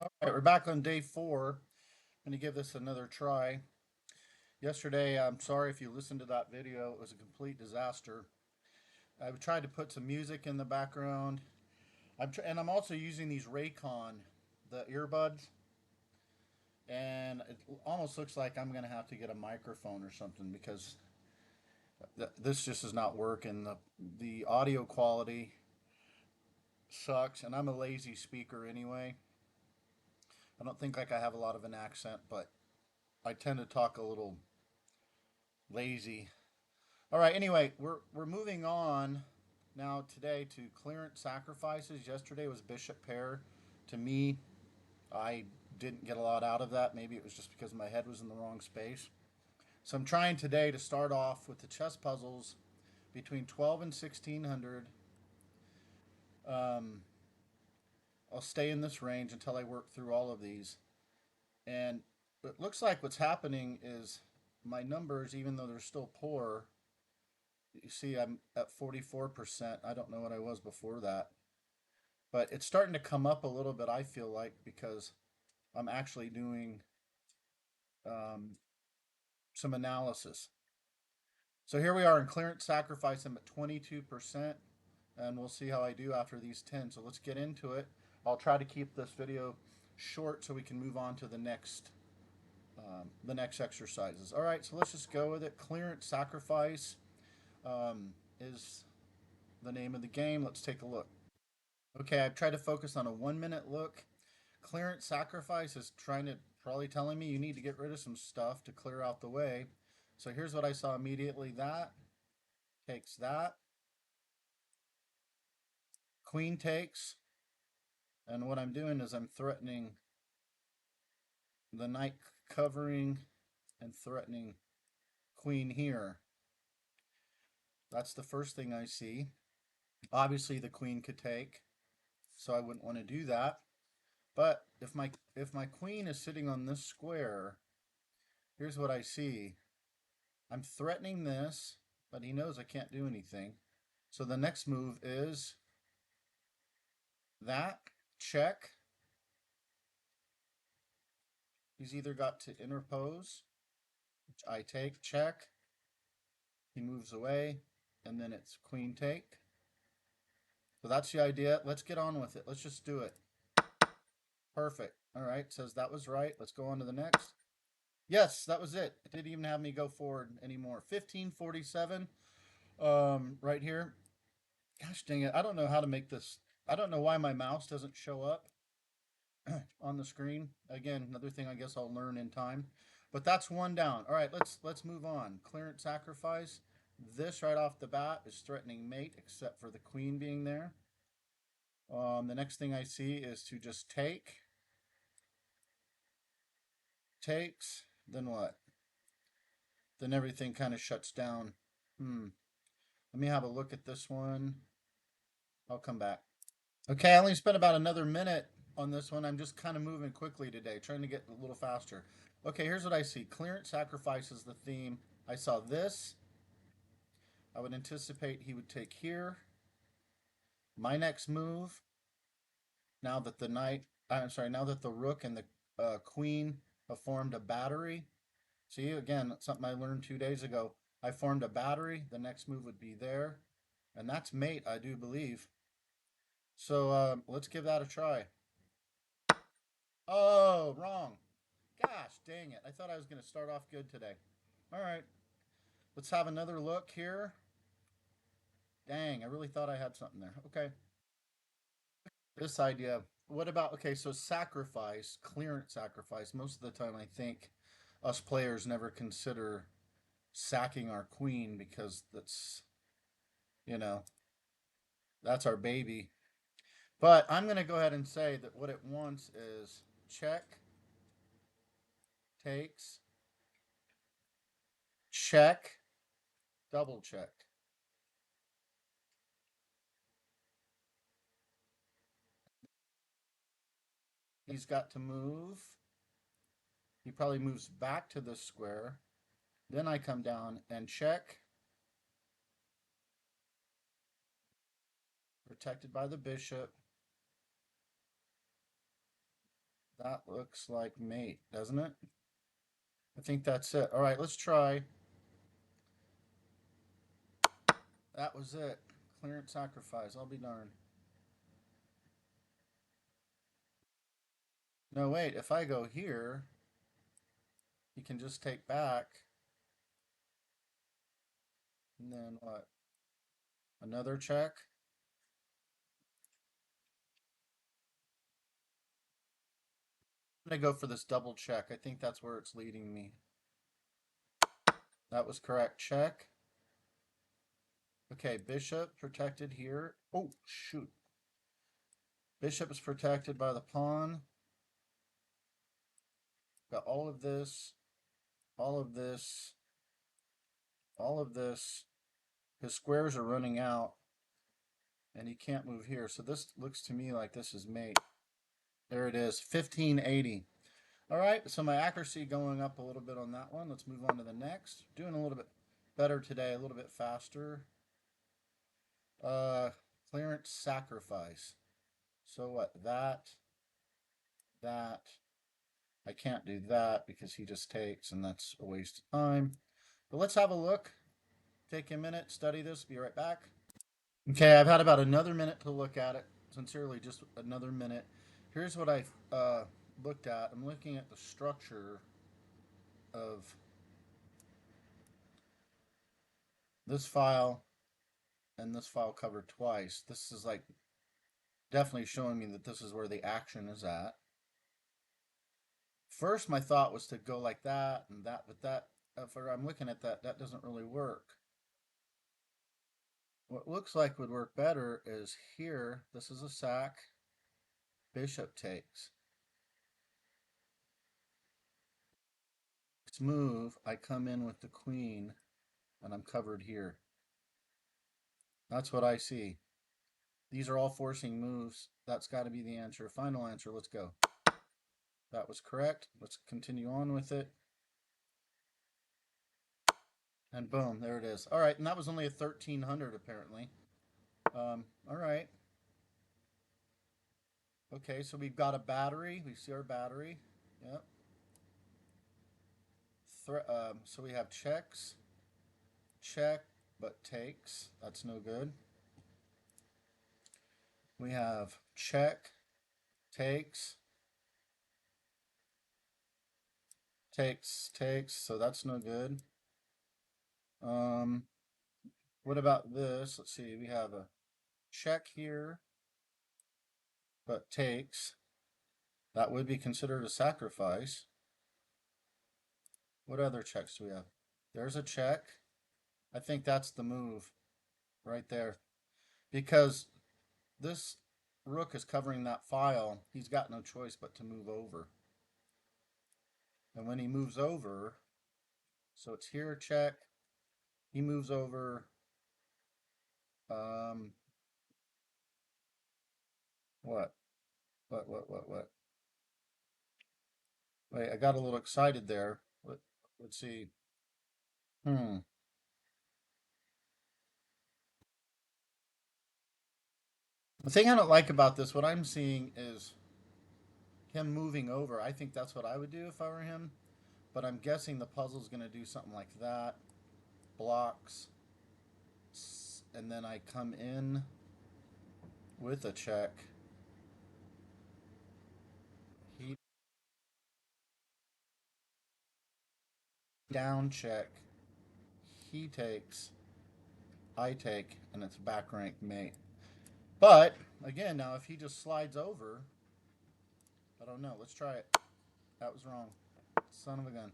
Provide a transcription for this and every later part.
All right, we're back on day 4. I'm going to give this another try. Yesterday, I'm sorry if you listened to that video. It was a complete disaster. I tried to put some music in the background. And I'm also using these Raycon, the earbuds. And it almost looks like I'm going to have to get a microphone or something because this just is not working. The audio quality sucks. And I'm a lazy speaker anyway. I don't think like I have a lot of an accent, but I tend to talk a little lazy. All right. Anyway, we're moving on now today to clearance sacrifices. Yesterday was bishop pair. To me, I didn't get a lot out of that. Maybe it was just because my head was in the wrong space. So I'm trying today to start off with the chess puzzles between 12 and 1600. Um, I'll stay in this range until I work through all of these. And it looks like what's happening is my numbers, even though they're still poor, you see I'm at 44%. I don't know what I was before that. But it's starting to come up a little bit, I feel like, because I'm actually doing um, some analysis. So here we are in clearance sacrifice. I'm at 22%, and we'll see how I do after these 10. So let's get into it. I'll try to keep this video short so we can move on to the next exercises. All right, so let's just go with it. Clearance sacrifice is the name of the game. Let's take a look. Okay, I've tried to focus on a 1 minute look. Clearance sacrifice is trying to probably telling me you need to get rid of some stuff to clear out the way. So here's what I saw immediately. That takes that. Queen takes. And what I'm doing is I'm threatening the knight covering and threatening queen here. That's the first thing I see. Obviously the queen could take, so I wouldn't want to do that. But if my queen is sitting on this square, here's what I see. I'm threatening this, but he knows I can't do anything. So the next move is that, check. He's either got to interpose, which I take, check. He moves away, and then it's queen take. So that's the idea. Let's get on with it. Let's just do it. Perfect. All right, says that was right. Let's go on to the next. Yes, that was it. It didn't even have me go forward anymore. 1547 right here. Gosh dang it. I don't know how to make this. I don't know why my mouse doesn't show up on the screen. Again, another thing I guess I'll learn in time. But that's one down. All right, let's move on. Clearance sacrifice. This right off the bat is threatening mate, except for the queen being there. The next thing I see is to just take. Takes. Then what? Then everything kind of shuts down. Let me have a look at this one. I'll come back. Okay, I only spent about another minute on this one. I'm just kind of moving quickly today, trying to get a little faster. Okay, here's what I see. Clearance sacrifice is the theme. I saw this. I would anticipate he would take here. My next move, now that the knight, I'm sorry, now that the rook and the queen have formed a battery. See, again, something I learned 2 days ago. I formed a battery. The next move would be there. And that's mate, I do believe. So let's give that a try. Oh, wrong. Gosh, dang it. I thought I was going to start off good today. All right. Let's have another look here. Dang, I really thought I had something there. Okay. This idea. What about, okay, so sacrifice, clearance sacrifice. Most of the time, I think us players never consider sacking our queen because you know, that's our baby. But I'm going to go ahead and say that what it wants is check, takes, check, double check. He's got to move. He probably moves back to the square. Then I come down and check. Protected by the bishop. That looks like mate, doesn't it? I think that's it. All right, let's try. That was it. Clearance sacrifice. I'll be darned. No, wait. If I go here, he can just take back. And then what? Another check? I'm going to go for this double check. I think that's where it's leading me. That was correct. Check. Okay, bishop protected here. Oh, shoot. Bishop is protected by the pawn. Got all of this, all of this, all of this. His squares are running out, and he can't move here. So this looks to me like this is mate. There it is, 1580. All right, so my accuracy going up a little bit on that one. Let's move on to the next. Doing a little bit better today, a little bit faster. Uh, Clearance sacrifice. So what? That. I can't do that because he just takes, and that's a waste of time. But let's have a look. Take a minute, study this, be right back. Okay, I've had about another minute to look at it. Sincerely, just another minute. Here's what I looked at. I'm looking at the structure of this file and this file covered twice. This is like definitely showing me that this is where the action is at. First, my thought was to go like that and that, but that, if I'm looking at that, that doesn't really work. What looks like would work better is here, this is a sack, bishop takes. Next move, I come in with the queen, and I'm covered here. That's what I see. These are all forcing moves. That's got to be the answer. Final answer, let's go. That was correct. Let's continue on with it. And boom, there it is. All right, and that was only a 1300 apparently. All right. Okay, so we've got a battery. We see our battery. Yep. So we have checks, check, but takes. That's no good. We have check, takes, takes. So that's no good. What about this? Let's see. We have a check here, but takes. That would be considered a sacrifice. What other checks do we have? There's a check. I think that's the move right there. Because this rook is covering that file, he's got no choice but to move over. And when he moves over, so it's here, check. He moves over. Um, what? What? Wait, I got a little excited there. Let's see. The thing I don't like about this, what I'm seeing is him moving over. I think that's what I would do if I were him. But I'm guessing the puzzle's going to do something like that. Blocks. And then I come in with a check. He down check. He takes. I take. And it's back rank mate. But, again, now if he just slides over, I don't know. Let's try it. That was wrong. Son of a gun.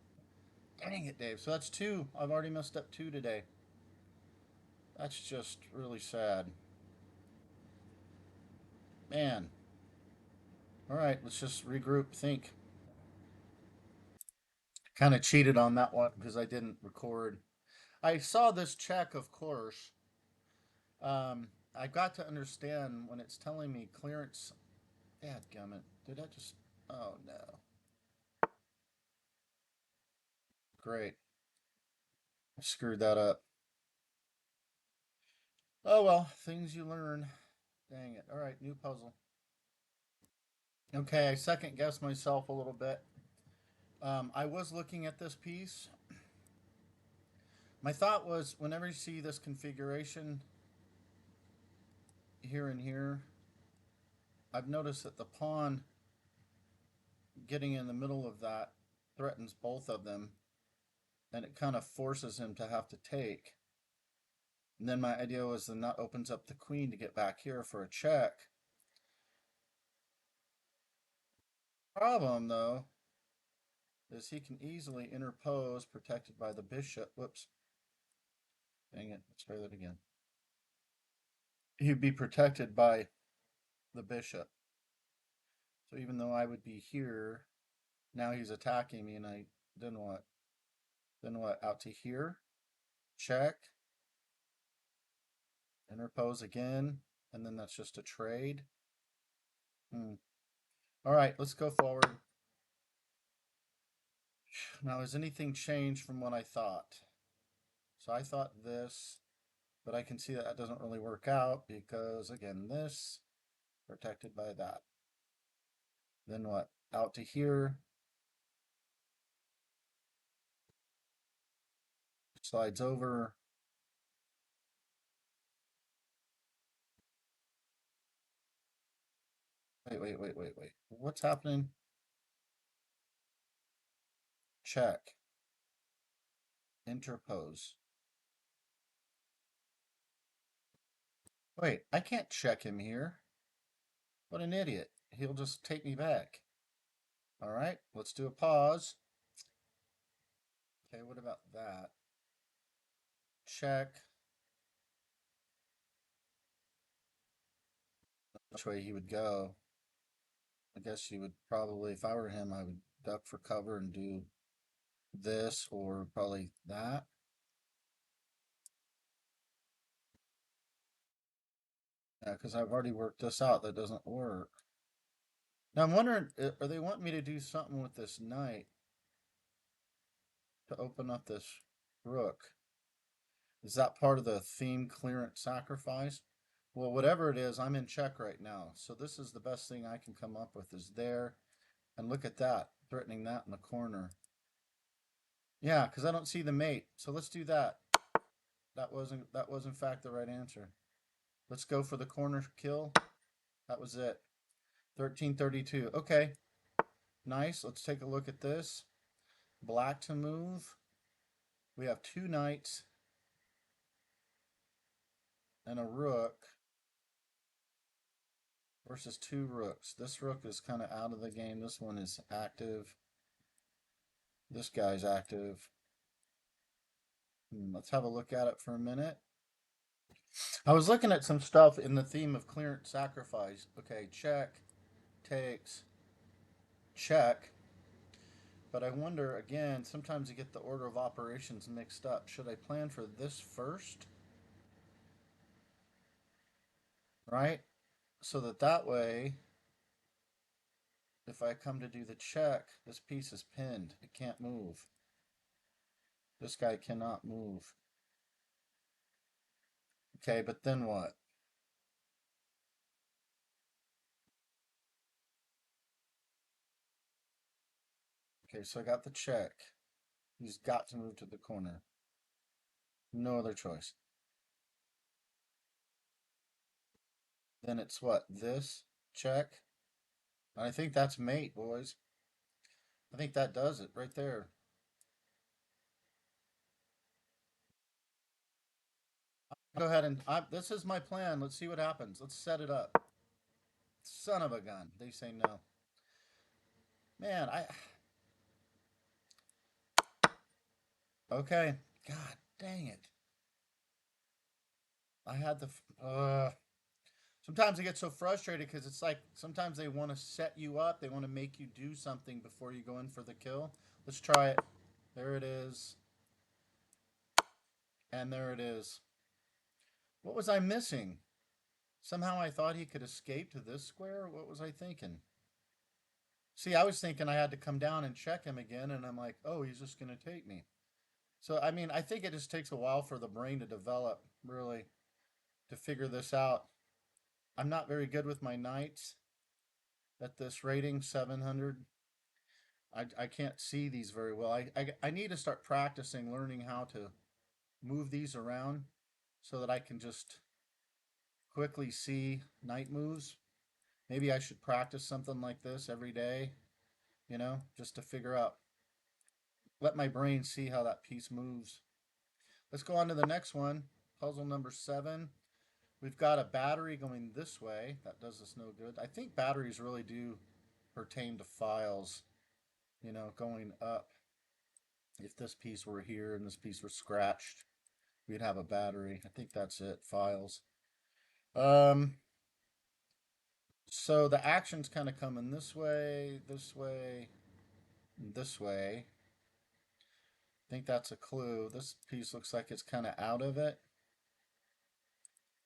Dang it, Dave. So that's two. I've already messed up two today. That's just really sad. Man. All right, let's just regroup, think. Kind of cheated on that one because I didn't record. I saw this check, of course. I got to understand when it's telling me clearance. Dadgummit. Did I just. Oh, no. Great. I screwed that up. Oh, well. Things you learn. Dang it. All right, new puzzle. Okay, I second guessed myself a little bit. I was looking at this piece. My thought was whenever you see this configuration here and here, I've noticed that the pawn getting in the middle of that threatens both of them, and it kind of forces him to have to take. And then my idea was the nut opens up the queen to get back here for a check. Problem, though, is he can easily interpose, protected by the bishop. Whoops. Dang it. Let's try that again. He'd be protected by the bishop. So even though I would be here, now he's attacking me, and I then what? Then what? Out to here, check, interpose again, and then that's just a trade. All right, let's go forward. Now, has anything changed from what I thought? So I thought this, but I can see that that doesn't really work out because, again, this protected by that. Then what? Out to here, slides over. Wait. What's happening? Check. Interpose. Wait, I can't check him here. What an idiot. He'll just take me back. All right, let's do a pause. Okay, what about that? Check. Which way he would go. I guess he would probably, if I were him, I would duck for cover and do this or probably that. Yeah, because I've already worked this out. That doesn't work. Now I'm wondering, are they wanting me to do something with this knight to open up this rook? Is that part of the theme clearance sacrifice? Well, whatever it is, I'm in check right now. So this is the best thing I can come up with is there. And look at that, threatening that in the corner. Yeah, because I don't see the mate. So let's do that. That was in fact the right answer. Let's go for the corner kill. That was it. 1332. Okay. Nice. Let's take a look at this. Black to move. We have two knights and a rook versus two rooks. This rook is kind of out of the game. This one is active. This guy's active. Let's have a look at it for a minute. I was looking at some stuff in the theme of clearance sacrifice. Okay, check, takes, check. But I wonder, again, sometimes you get the order of operations mixed up. Should I plan for this first? Right? So that way, if I come to do the check, this piece is pinned. It can't move. This guy cannot move. Okay, but then what? Okay, so I got the check. He's got to move to the corner. No other choice. Then it's what? This check. I think that's mate, boys. I think that does it right there. Go ahead and this is my plan. Let's see what happens. Let's set it up. Son of a gun. They say no. Man, okay. God dang it. I had the sometimes I get so frustrated because it's like sometimes they want to set you up. They want to make you do something before you go in for the kill. Let's try it. There it is. And there it is. What was I missing? Somehow I thought he could escape to this square. What was I thinking? See, I was thinking I had to come down and check him again, and I'm like, oh, he's just going to take me. So, I mean, I think it just takes a while for the brain to develop, really, to figure this out. I'm not very good with my knights. at this rating, 700. I can't see these very well. I need to start practicing learning how to move these around so that I can just quickly see night moves. Maybe I should practice something like this every day, just to figure out, let my brain see how that piece moves. Let's go on to the next one. Puzzle number 7. We've got a battery going this way. That does us no good. I think batteries really do pertain to files, going up. If this piece were here and this piece were scratched, we'd have a battery. I think that's it, files. Um, so the action's kind of coming this way, this way, this way. I think that's a clue. This piece looks like it's kind of out of it.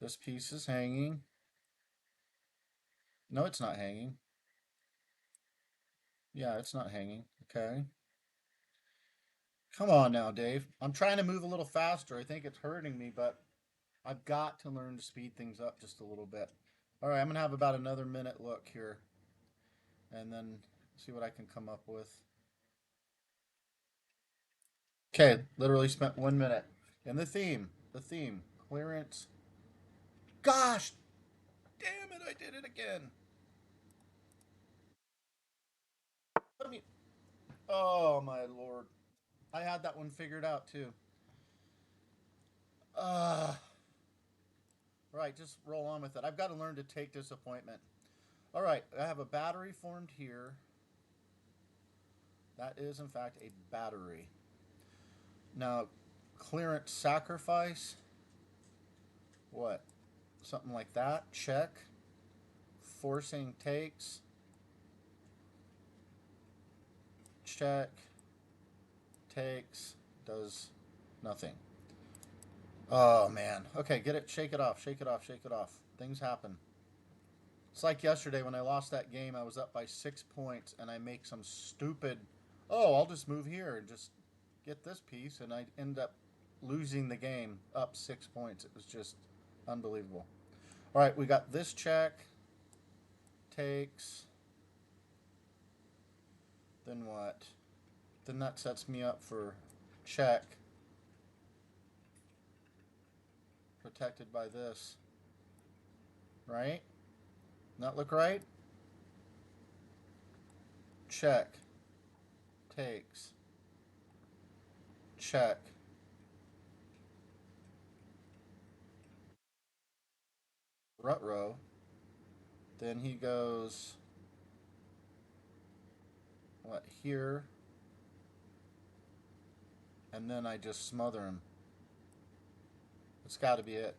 This piece is hanging. No, it's not hanging. Yeah, it's not hanging. Okay. Come on now, Dave. I'm trying to move a little faster. I think it's hurting me, but I've got to learn to speed things up just a little bit. All right, I'm going to have about another minute look here and then see what I can come up with. Okay, literally spent 1 minute. And the theme, clearance. Gosh, damn it, I did it again. Let me, oh my lord. I had that one figured out too. Uh, right, just roll on with it. I've got to learn to take disappointment. All right, I have a battery formed here. That is, in fact, a battery. Now, clearance sacrifice. What? Something like that. Check. Forcing takes. Check. Takes. Does nothing. Oh, man. Okay, get it. Shake it off. Shake it off. Shake it off. Things happen. It's like yesterday when I lost that game. I was up by 6 points and I make some stupid, oh, I'll just move here and just get this piece. And I end up losing the game up 6 points. It was just unbelievable. All right, we got this check. Takes. Then what? Then that sets me up for check. Protected by this. Right? Not look right? Check. Takes. Check. Rut-row. Then he goes, what, here? And then I just smother him. It's got to be it.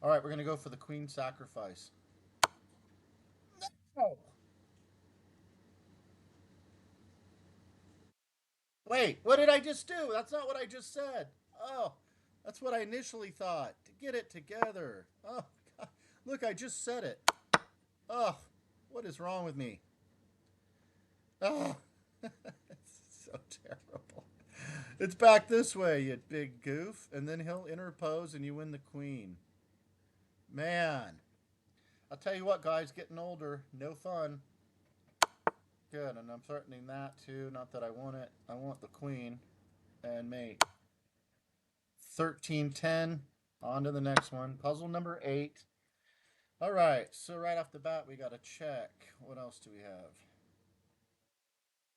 All right, we're going to go for the queen sacrifice. No! Wait, what did I just do? That's not what I just said. Oh, that's what I initially thought. To get it together. Oh, God. Look, I just said it. Oh, what is wrong with me? Oh, it's so terrible. It's back this way, you big goof. And then he'll interpose and you win the queen. Man, I'll tell you what, guys, getting older, no fun. Good, and I'm threatening that too. Not that I want it. I want the queen and mate. 13-10. On to the next one. Puzzle number 8. All right, so right off the bat, we got to check. What else do we have?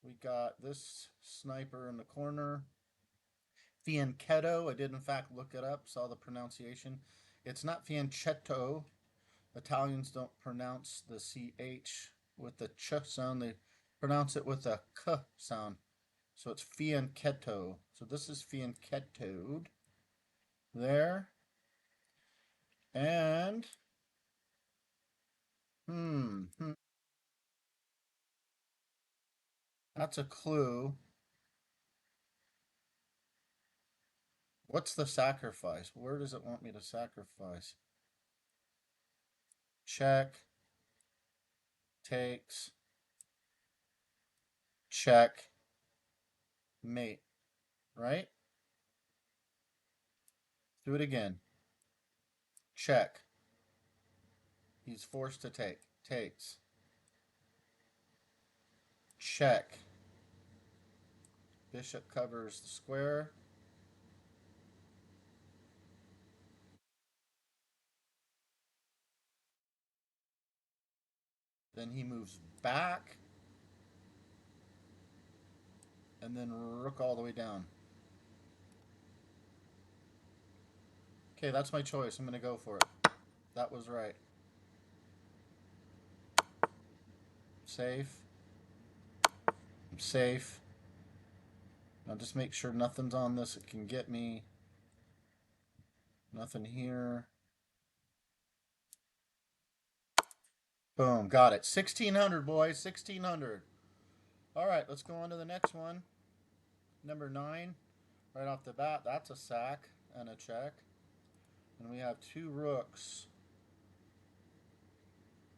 We got this sniper in the corner. Fianchetto. I did, in fact, look it up, saw the pronunciation. It's not fianchetto. Italians don't pronounce the CH with the ch sound. They pronounce it with a k sound. So it's fianchetto. So this is fianchettoed. There. And, that's a clue. What's the sacrifice? Where does it want me to sacrifice? Check. Takes. Check. Mate. Right? Do it again. Check. He's forced to take. Takes. check. Bishop covers the square. Then he moves back. And then rook all the way down. Okay, that's my choice. I'm going to go for it. That was right. Safe. I'm safe. Now just make sure nothing's on this. It can get me. Nothing here. Boom, got it. 1600, boys. 1600. All right, let's go on to the next one. Number 9. Right off the bat, that's a sack and a check. And we have 2 rooks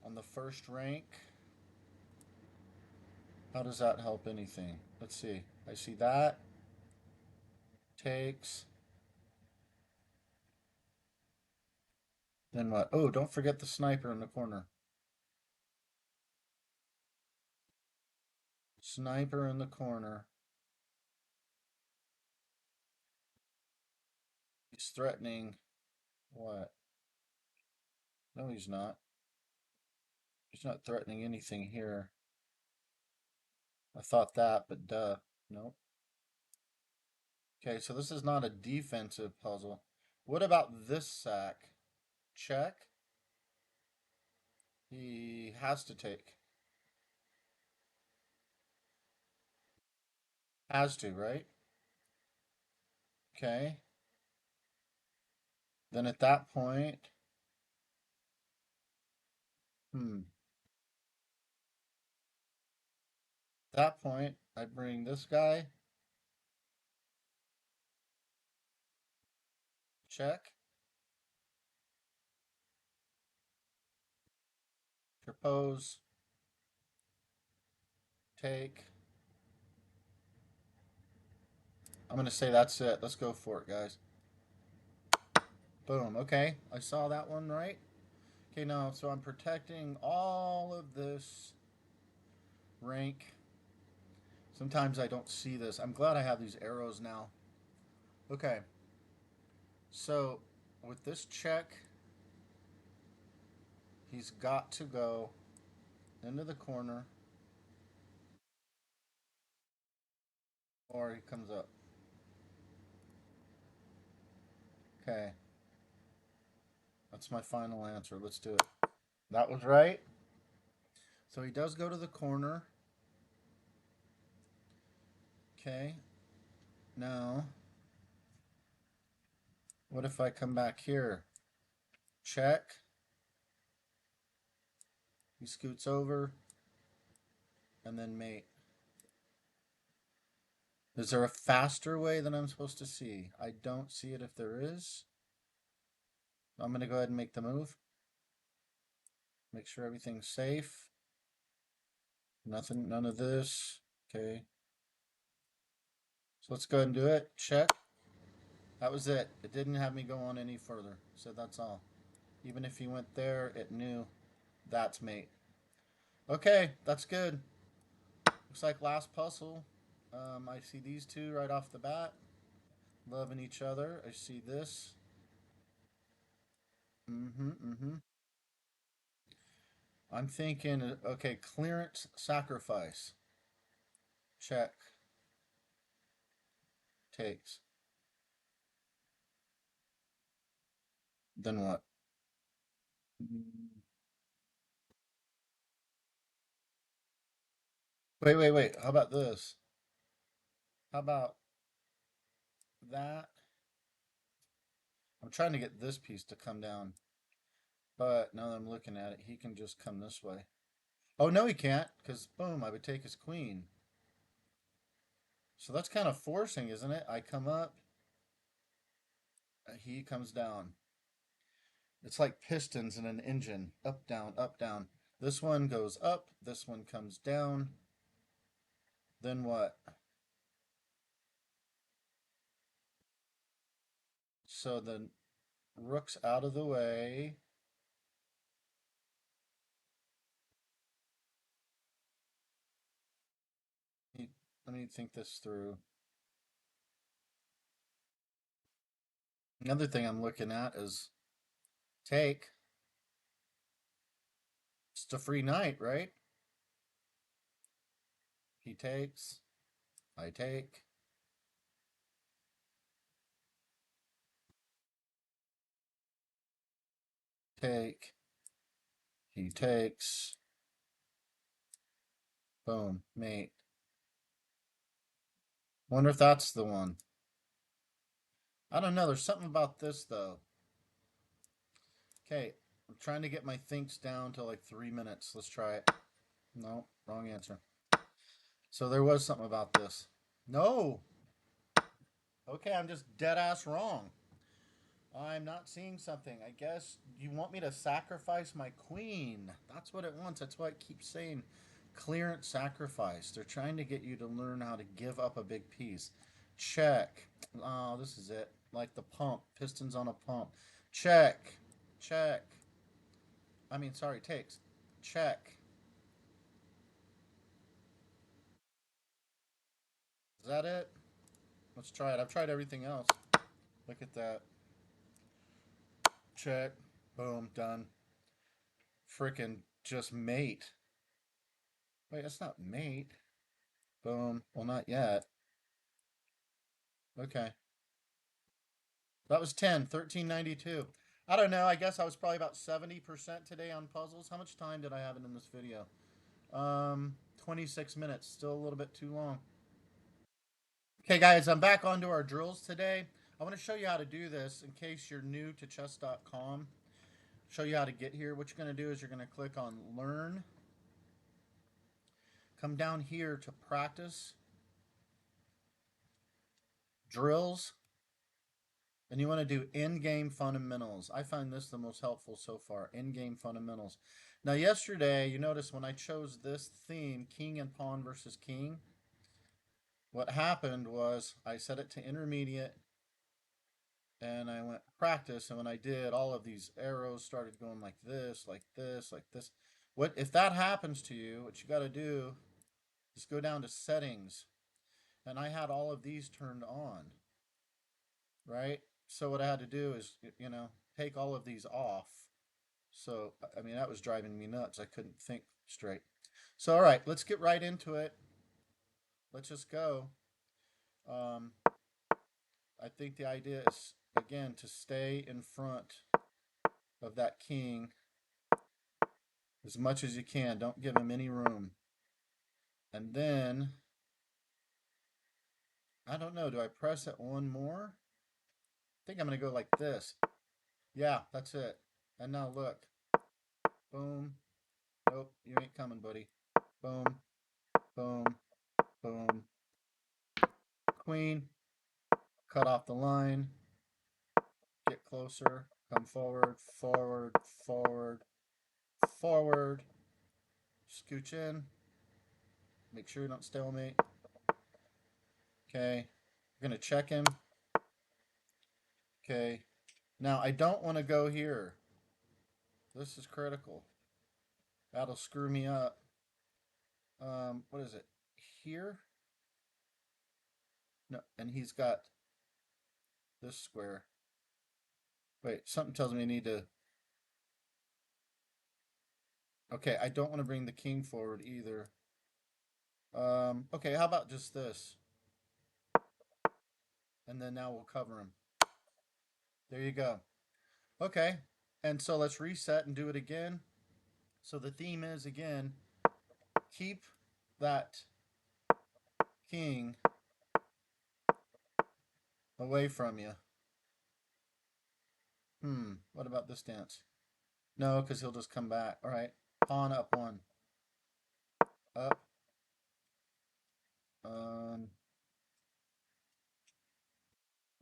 on the first rank. How does that help anything? Let's see. I see that. Takes. Then what? Oh, don't forget the sniper in the corner. Sniper in the corner. He's threatening what? No, he's not. He's not threatening anything here. I thought that, but duh. Nope. Okay, so this is not a defensive puzzle. What about this sack? Check. He has to take. Has to, right? Okay. Then at that point, that point, I bring this guy. Check. Propose. Take. I'm going to say that's it. Let's go for it, guys. Boom. Okay. I saw that one right. Okay, now, so I'm protecting all of this rank. Sometimes I don't see this. I'm glad I have these arrows now. Okay. So, with this check, he's got to go into the corner, or he comes up. Okay. That's my final answer. Let's do it. That was right. So he does go to the corner. Okay. Now, what if I come back here? Check. He scoots over. And then mate. Is there a faster way that I'm supposed to see? I don't see it if there is. I'm going to go ahead and make the move. Make sure everything's safe. Nothing, none of this. Okay. So let's go ahead and do it. Check. That was it. It didn't have me go on any further. So that's all. Even if he went there, it knew that's mate. Okay, that's good. Looks like last puzzle. I see these two right off the bat. Loving each other. I see this. I'm thinking, okay, clearance, sacrifice. Check. Takes. Then what? Wait. How about this? How about that? I'm trying to get this piece to come down. But now that I'm looking at it, he can just come this way. Oh, no, he can't, because boom, I would take his queen. So that's kind of forcing, isn't it? I come up, he comes down. It's like pistons in an engine. Up, down, up, down. This one goes up, this one comes down. Then what? So the rook's out of the way. Let me think this through. Another thing I'm looking at is take. It's a free night, right? He takes. I take. Take. He takes. Boom. Mate. Wonder if that's the one. I don't know. There's something about this, though. Okay. I'm trying to get my thinks down to like 3 minutes. Let's try it. No, wrong answer. So there was something about this. No. Okay, I'm just dead ass wrong. I'm not seeing something. I guess you want me to sacrifice my queen. That's what it wants. That's why it keeps saying clearance sacrifice. They're trying to get you to learn how to give up a big piece. Check. Oh, this is it. Like the pump. Pistons on a pump. Check. Check. I mean, sorry, takes. Check. Is that it? Let's try it. I've tried everything else. Look at that. Check. Boom. Done. Frickin' just mate. Wait, that's not mate. Boom. Well, not yet. Okay. That was 10, 1392. I don't know. I guess I was probably about 70% today on puzzles. How much time did I have in this video? 26 minutes. Still a little bit too long. Okay, guys, I'm back onto our drills today. I want to show you how to do this in case you're new to chess.com. Show you how to get here. What you're going to do is you're going to click on Learn. Come down here to Practice. Drills. And you want to do in-game fundamentals. I find this the most helpful so far, in-game fundamentals. Now, yesterday, you notice when I chose this theme, king and pawn versus king, what happened was I set it to intermediate, and I went practice, and when I did, all of these arrows started going like this, like this, like this. What if that happens to you, what you got to do is go down to settings, and I had all of these turned on, right? So what I had to do is, take all of these off. So, I mean, that was driving me nuts. I couldn't think straight. So, all right, let's get right into it. Let's just go. I think the idea is, again, to stay in front of that king as much as you can. Don't give him any room. And then, I don't know, do I press it one more? I think I'm going to go like this. Yeah, that's it. And now look. Boom. Nope, you ain't coming, buddy. Boom. Boom. Boom. Queen. Cut off the line. Get closer. Come forward. Forward. Forward. Forward. Scooch in. Make sure you don't stalemate. Okay. We're going to check him. Okay. Now, I don't want to go here. This is critical. That'll screw me up. What is it? Here? No, and he's got this square. Wait, something tells me I need to... Okay, I don't want to bring the king forward either. Okay, how about just this? And then now we'll cover him. There you go. Okay, and so let's reset and do it again. So the theme is, again, keep that king away from you. What about this dance? No, because he'll just come back. All right, pawn up one. Up.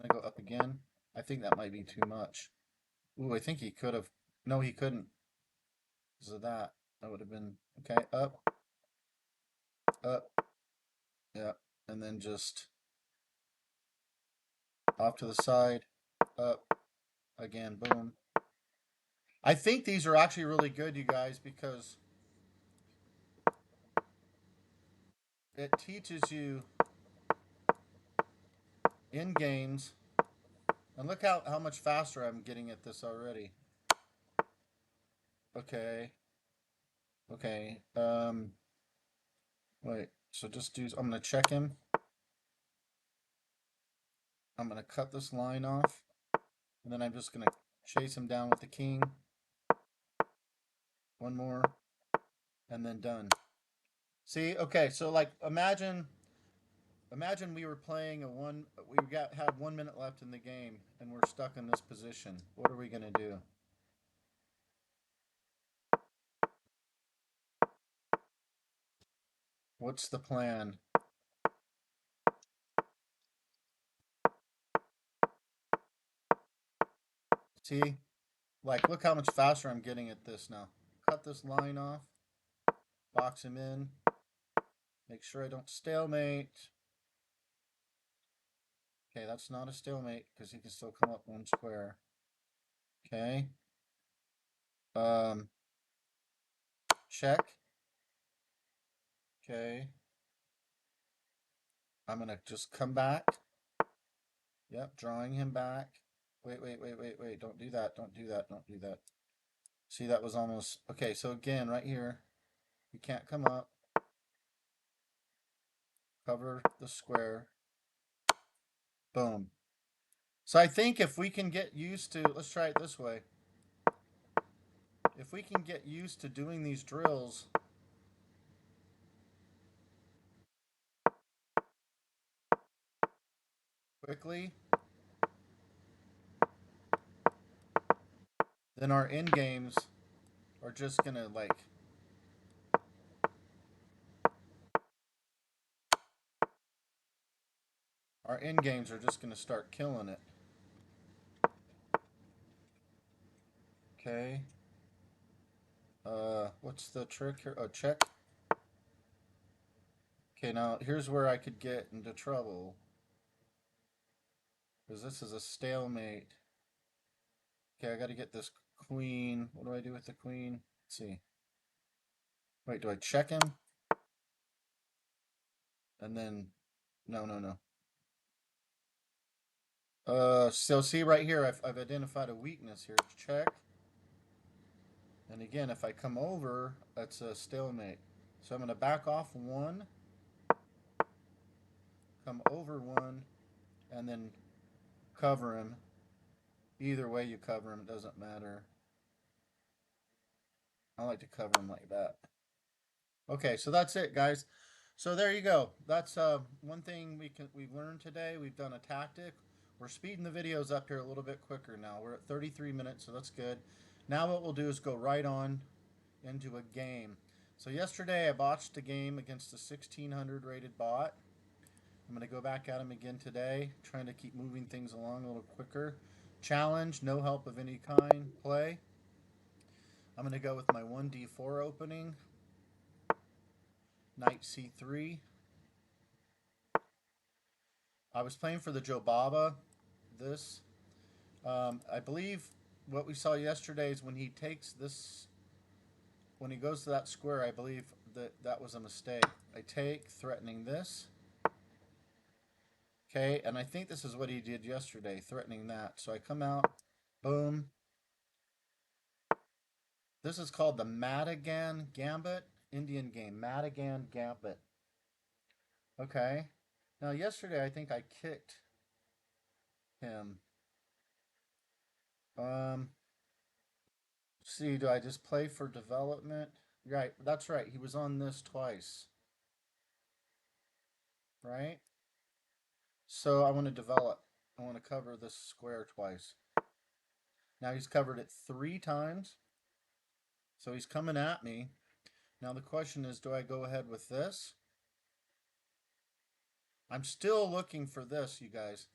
I go up again. I think that might be too much. Ooh, I think he could have. No, he couldn't. Because of that. That would have been okay. Up. Up. Yeah. And then just off to the side. Up. Again. Boom. I think these are actually really good, you guys, because it teaches you in games, and look how much faster I'm getting at this already. Okay. Okay. Wait. So just do. I'm gonna check him. I'm gonna cut this line off, and then I'm just gonna chase him down with the king. One more, and then done. See, okay, so like imagine we were playing had 1 minute left in the game and we're stuck in this position. What are we gonna do? What's the plan? See? Like look how much faster I'm getting at this now. Cut this line off, box him in, make sure I don't stalemate. Okay, that's not a stalemate because he can still come up one square. Okay. Check. Okay. I'm gonna just come back. Yep, drawing him back. Wait. Don't do that. Don't do that. Don't do that. See, that was almost... Okay, so again, right here, you can't come up. Cover the square. Boom. So I think if we can get used to... Let's try it this way. If we can get used to doing these drills... quickly, then our end games are just gonna like... Our end games are just gonna start killing it. Okay. What's the trick here? Oh, check. Okay, now here's where I could get into trouble. Because this is a stalemate. Okay, I gotta get this queen. What do I do with the queen? Let's see. Wait, do I check him? And then, no. So see right here, I've identified a weakness here. Check. And again, if I come over, that's a stalemate. So I'm going to back off one, come over one, and then cover him. Either way you cover him, it doesn't matter. I like to cover him like that. Okay, so that's it, guys. So there you go. That's one thing we've learned today. We've done a tactic. We're speeding the videos up here a little bit quicker now. We're at 33 minutes, so that's good. Now what we'll do is go right on into a game. So yesterday I botched a game against a 1600 rated bot. I'm going to go back at him again today, trying to keep moving things along a little quicker. Challenge, no help of any kind, play. I'm going to go with my 1d4 opening. Knight c3. I was playing for the Jobaba. This, I believe what we saw yesterday is when he takes this, when he goes to that square, I believe that was a mistake. I take, threatening this. Okay, and I think this is what he did yesterday, threatening that. So I come out, boom. This is called the Madigan Gambit, Indian game, Madigan Gambit. Okay, now yesterday I think I kicked him. See, do I just play for development? Right, that's right. He was on this twice, right? So I want to develop. I want to cover this square twice. Now he's covered it 3 times. So he's coming at me. Now the question is, do I go ahead with this? I'm still looking for this, you guys.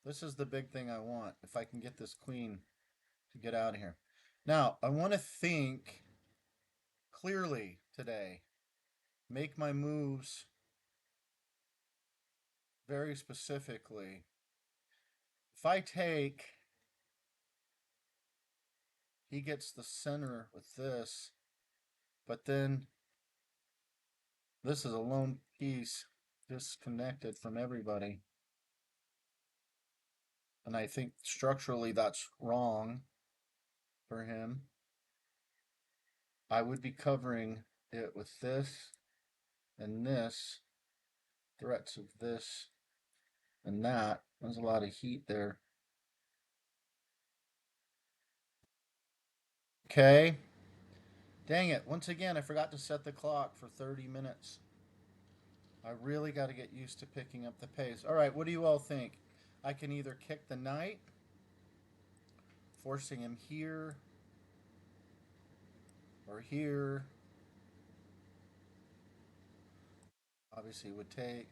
This is the big thing I want. If I can get this queen to get out of here. Now, I want to think clearly today. Make my moves very specifically. If I take, he gets the center with this, but then this is a lone, He's disconnected from everybody. And I think structurally that's wrong for him. I would be covering it with this and this, threats of this and that. There's a lot of heat there. Okay. Dang it. Once again, I forgot to set the clock for 30 minutes. I really got to get used to picking up the pace. All right, what do you all think? I can either kick the knight, forcing him here or here. Obviously, would take.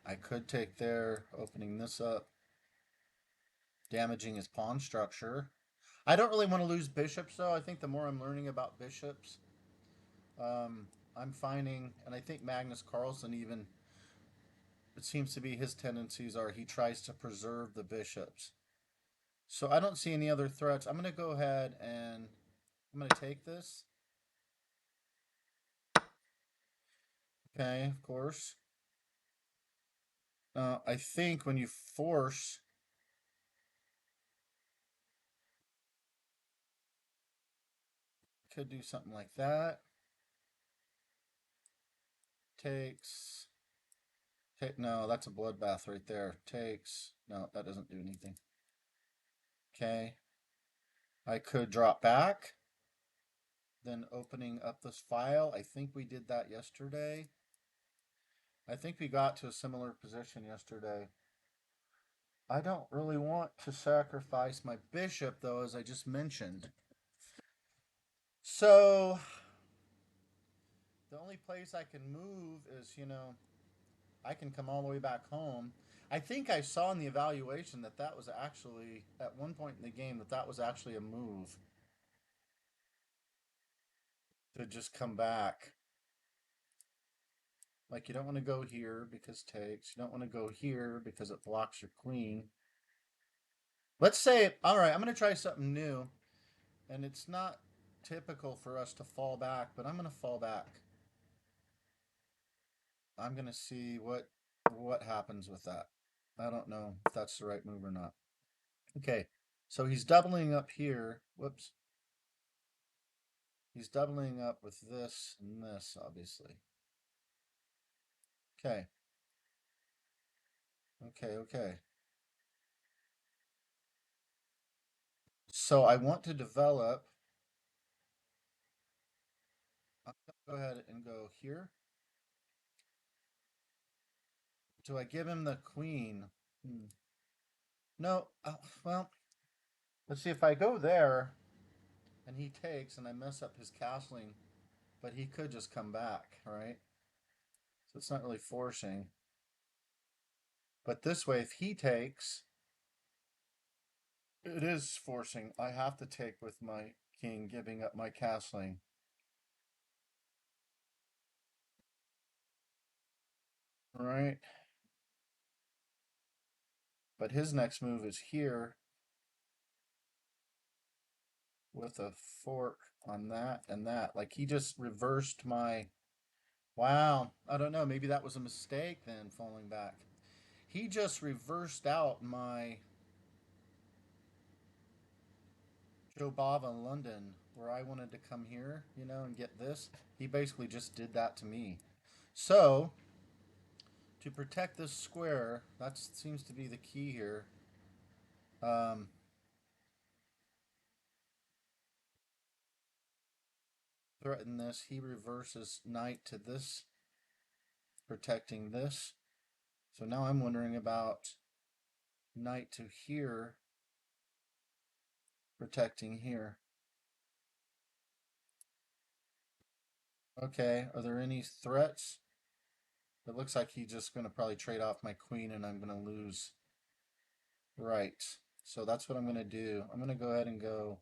I could take there, opening this up, damaging his pawn structure. I don't really want to lose bishops, though. I think the more I'm learning about bishops, I'm finding, and I think Magnus Carlsen even, it seems to be his tendencies are he tries to preserve the bishops. So I don't see any other threats. I'm going to go ahead and I'm going to take this. Okay, of course. I think when you force, could do something like that. Takes. No, that's a bloodbath right there. Takes. No, that doesn't do anything. Okay. I could drop back. Then opening up this file. I think we did that yesterday. I think we got to a similar position yesterday. I don't really want to sacrifice my bishop, though, as I just mentioned. So, the only place I can move is, I can come all the way back home. I think I saw in the evaluation that that was actually, at one point in the game, that was actually a move to just come back. Like, you don't want to go here because takes. You don't want to go here because it blocks your queen. Let's say, all right, I'm going to try something new. And it's not typical for us to fall back, but I'm going to fall back. I'm going to see what happens with that. I don't know if that's the right move or not. Okay, so he's doubling up here. Whoops. He's doubling up with this and this, obviously. Okay. Okay. So I want to develop. I'm going to go ahead and go here. Do I give him the queen? No. Well, let's see if I go there and he takes and I mess up his castling, but he could just come back, right? So it's not really forcing. But this way, if he takes, it is forcing. I have to take with my king, giving up my castling. Right? But his next move is here with a fork on that and that. Like he just reversed my. Wow. I don't know. Maybe that was a mistake then, falling back. He just reversed out my Joe Bava in London, where I wanted to come here, and get this. He basically just did that to me. So, to protect this square, that seems to be the key here. Threaten this. He reverses knight to this, protecting this. So now I'm wondering about knight to here, protecting here. Okay, are there any threats? It looks like he's just going to probably trade off my queen and I'm going to lose. Right. So that's what I'm going to do. I'm going to go ahead and go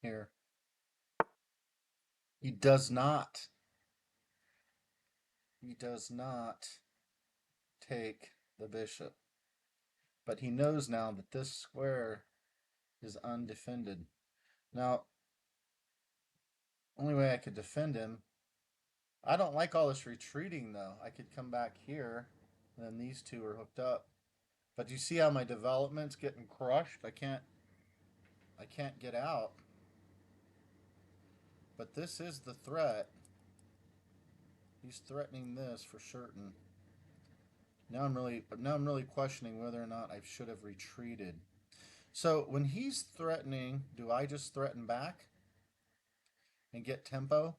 here. He does not. He does not take the bishop. But he knows now that this square is undefended. Now, only way I could defend him I don't like all this retreating though. I could come back here, and then these two are hooked up. But you see how my development's getting crushed? I can't get out. But this is the threat. He's threatening this for certain. Now I'm really questioning whether or not I should have retreated. So when he's threatening, do I just threaten back and get tempo?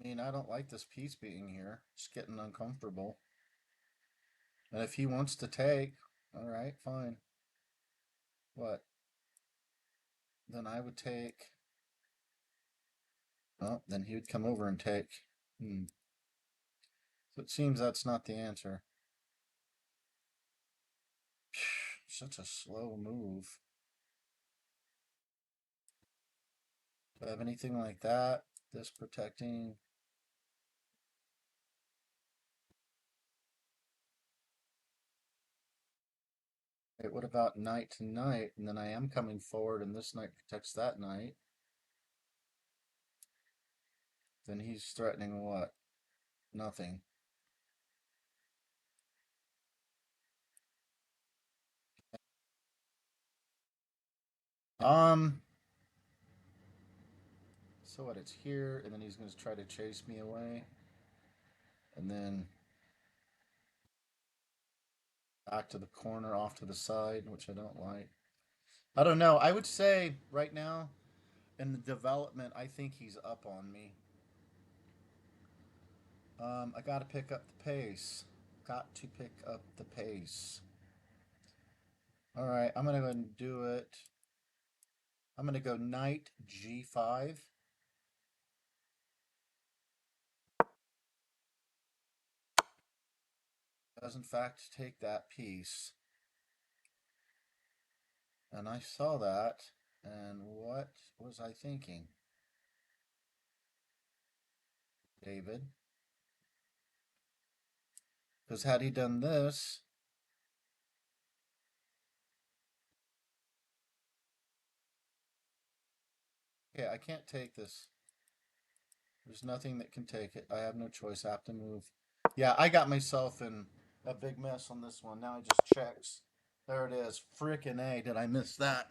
I mean, I don't like this piece being here. It's getting uncomfortable. And if he wants to take, all right, fine. What? Then I would take. Well, then he would come over and take. So it seems that's not the answer. Such a slow move. Do I have anything like that? This protecting. Wait, what about knight to knight? And then I am coming forward and this knight protects that knight. Then he's threatening what? Nothing. Um, so what? It's here, and then he's going to try to chase me away. And then back to the corner, off to the side, which I don't like. I don't know. I would say right now in the development, I think he's up on me. I got to pick up the pace. Got to pick up the pace. All right, I'm going to go ahead and do it. I'm going to go knight g5. Does in fact take that piece. And I saw that. And what was I thinking? David. Because had he done this, okay, I can't take this. There's nothing that can take it. I have no choice. I have to move. Yeah, I got myself in a big mess on this one. Now it just checks. There it is. Frickin' A. Did I miss that?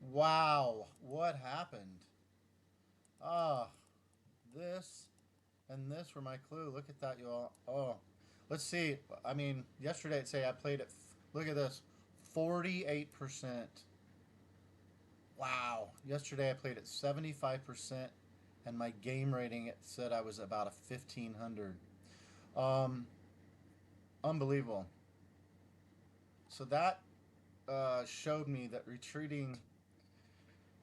Wow. What happened? Ah, this and this were my clue. Look at that, y'all. Oh, let's see. I mean, yesterday I'd say I played it. Look at this, 48%. Wow. Yesterday I played at 75%, and my game rating it said I was about a 1500. Um, Unbelievable. So that showed me that retreating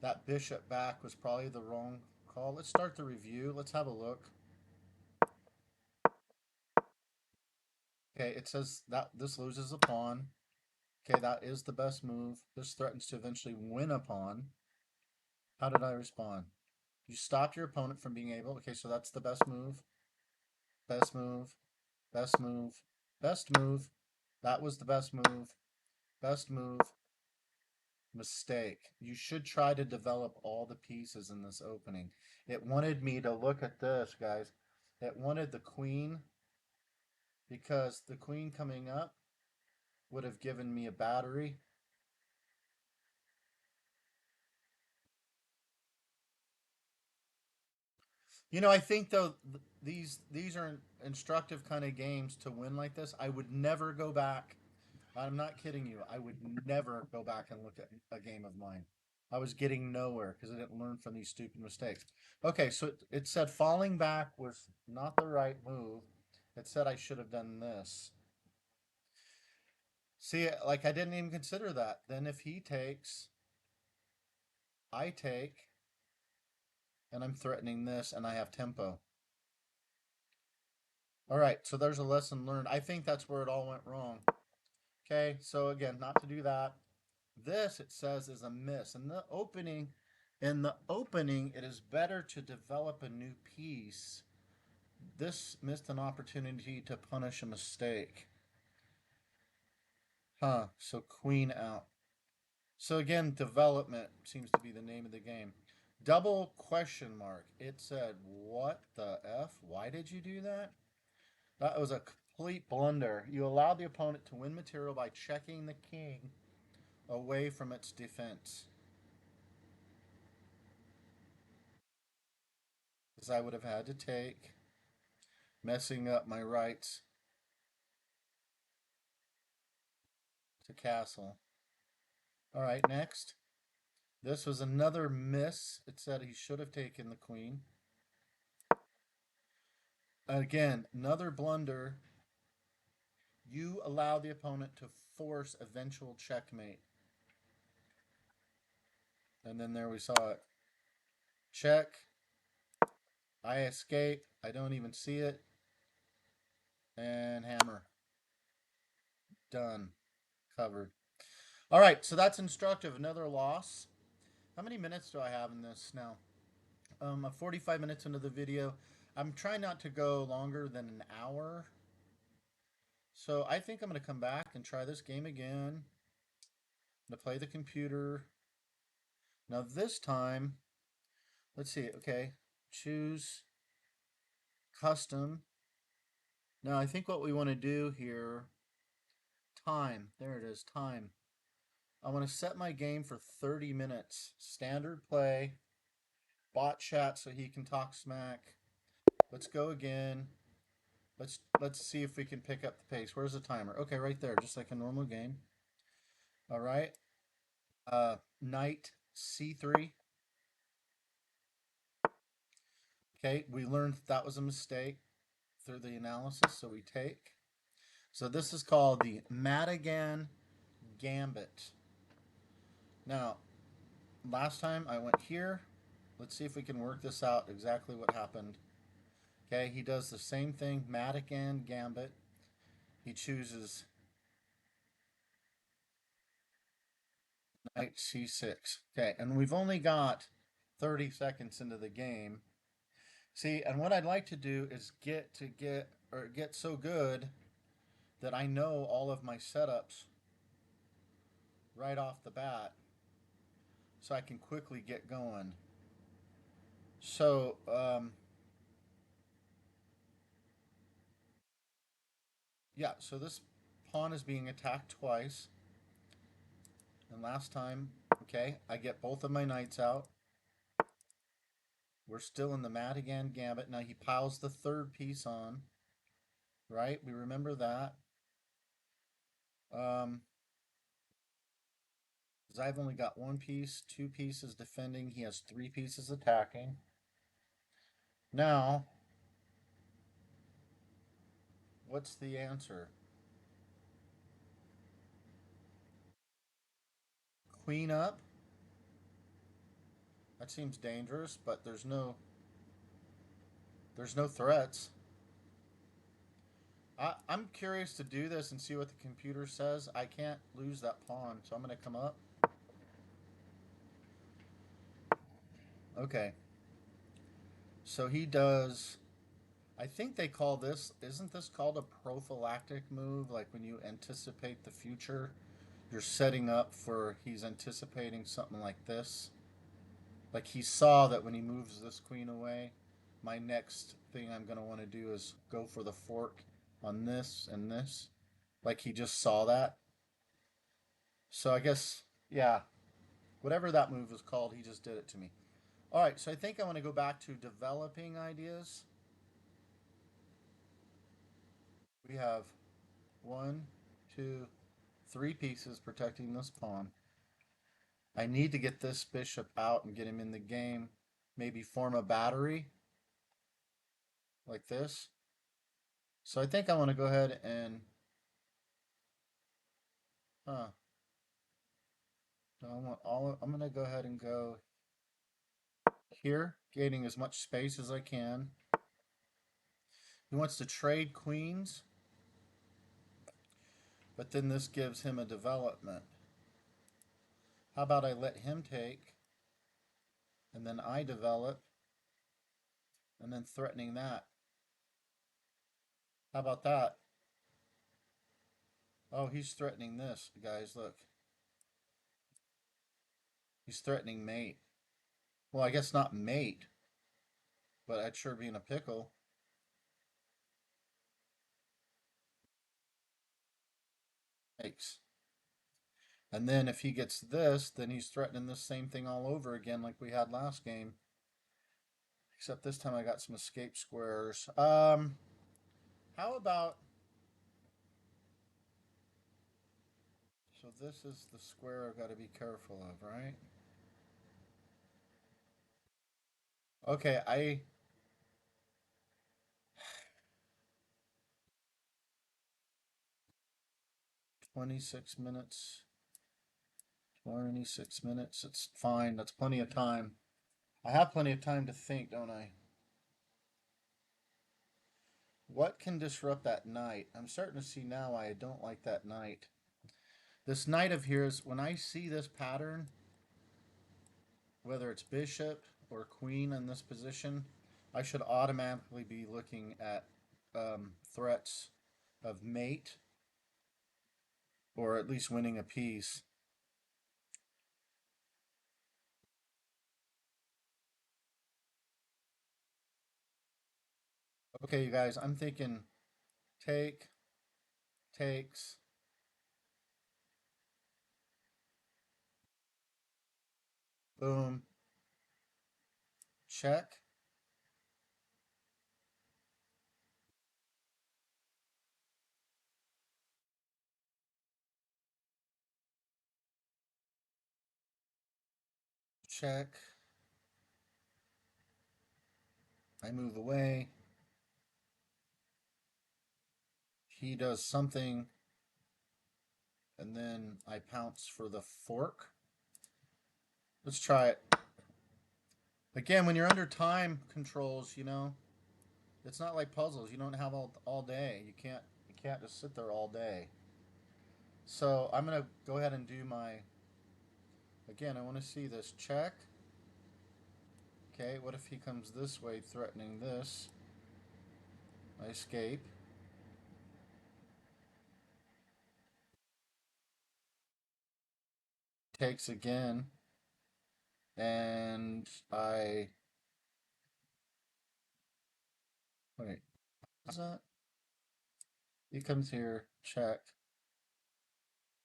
that bishop back was probably the wrong call. Let's start the review. Let's have a look. Okay, it says that this loses a pawn. Okay, that is the best move. This threatens to eventually win a pawn. How did I respond? You stop your opponent from being able. Okay, so that's the best move. Best move. Best move. Best move. That was the best move. Best move. Mistake. You should try to develop all the pieces in this opening. It wanted me to look at this, guys. It wanted the queen because the queen coming up would have given me a battery. You know, I think though these are instructive kind of games to win like this. I would never go back. I'm not kidding you. I would never go back and look at a game of mine. I was getting nowhere because I didn't learn from these stupid mistakes. Okay, so it said falling back was not the right move. It said I should have done this. See, like I didn't even consider that. Then if he takes, I take, and I'm threatening this, and I have tempo. All right, so there's a lesson learned. I think that's where it all went wrong. Okay, so again, not to do that. This, it says, is a miss. In the opening, it is better to develop a new piece. This missed an opportunity to punish a mistake. Huh, so queen out. So again, development seems to be the name of the game. Double question mark. It said, what the F? Why did you do that? That was a complete blunder. You allowed the opponent to win material by checking the king away from its defense. Because I would have had to take, messing up my rights to castle. All right, next. This was another miss. It said he should have taken the queen. Again, another blunder. You allow the opponent to force eventual checkmate. And then there we saw it. Check. I escape. I don't even see it. And hammer. Done. Covered. All right, so that's instructive. Another loss. How many minutes do I have in this now? 45 minutes into the video. I'm trying not to go longer than an hour. So I think I'm going to come back and try this game again. I'm going to play the computer. Now this time, let's see. Okay, choose custom. Now I think what we want to do here, time. There it is, time. I want to set my game for 30 minutes. Standard play. Bot chat so he can talk smack. Let's go again. Let's see if we can pick up the pace. Where's the timer? Okay, right there, just like a normal game. All right. Knight C3. Okay, we learned that was a mistake through the analysis, so we take. So this is called the Madigan Gambit. Now, last time I went here. Let's see if we can work this out exactly what happened. Okay, he does the same thing, Madigan Gambit. He chooses Knight C6. Okay, and we've only got 30 seconds into the game. See, and what I'd like to do is get so good that I know all of my setups right off the bat so I can quickly get going. So, yeah, so this pawn is being attacked twice. And last time, okay, I get both of my knights out. We're still in the Madigan Gambit. Now he piles the third piece on, right? We remember that. Because I've only got one piece, two pieces defending. He has three pieces attacking. Now, what's the answer? Queen up? That seems dangerous, but there's no threats. I'm curious to do this and see what the computer says. I can't lose that pawn, so I'm going to come up. Okay. So he does. I think they call this. Isn't this called a prophylactic move? Like when you anticipate the future, you're setting up for. He's anticipating something like this. Like he saw that when he moves this queen away, my next thing I'm going to want to do is go for the fork on this and this. Like he just saw that. So I guess, yeah, whatever that move was called, he just did it to me. All right, so I think I want to go back to developing ideas. We have one, two, three pieces protecting this pawn. I need to get this bishop out and get him in the game. Maybe form a battery like this. So I think I want to go ahead and, no, I want all. I'm going to go ahead and go here, gaining as much space as I can. He wants to trade queens, but then this gives him a development. How about I let him take, and then I develop, and then threatening that? How about that? Oh, he's threatening this, guys, look. He's threatening mate. Well, I guess not mate, but I'd sure be in a pickle. Takes. And then if he gets this, then he's threatening the same thing all over again like we had last game. Except this time I got some escape squares. How about... So this is the square I've got to be careful of, right? Okay, 26 minutes. 26 minutes. It's fine. That's plenty of time. I have plenty of time to think, don't I? What can disrupt that knight? I'm starting to see now why I don't like that knight. This knight of his, when I see this pattern, whether it's bishop or queen in this position, I should automatically be looking at threats of mate or at least winning a piece. Okay, you guys, I'm thinking take, takes, boom, check, check. I move away. He does something, and then I pounce for the fork. Let's try it. Again, when you're under time controls, it's not like puzzles. You don't have all day. You can't just sit there all day. So I'm gonna go ahead and do my. Again, I want to see this check. Okay, what if he comes this way, threatening this? I escape. Takes again, and I wait. Is that? He comes here. Check.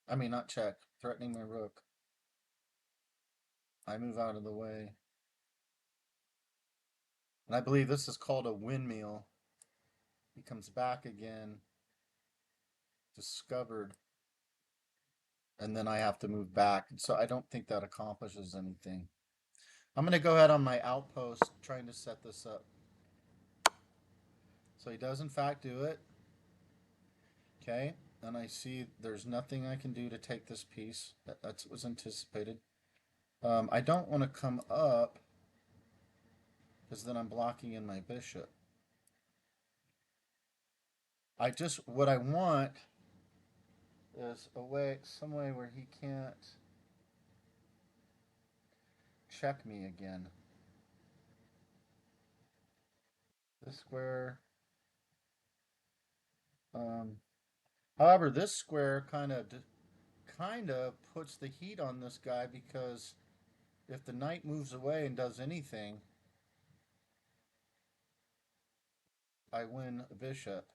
I mean, not check. Threatening my rook. I move out of the way. And I believe this is called a windmill. He comes back again. Discovered. And then I have to move back. So I don't think that accomplishes anything. I'm going to go ahead on my outpost trying to set this up. So he does in fact do it. Okay. And I see there's nothing I can do to take this piece. That was anticipated. I don't want to come up because then I'm blocking in my bishop. What I want is some way where he can't check me again. This square. Um, However, this square kind of puts the heat on this guy because if the knight moves away and does anything, I win a bishop.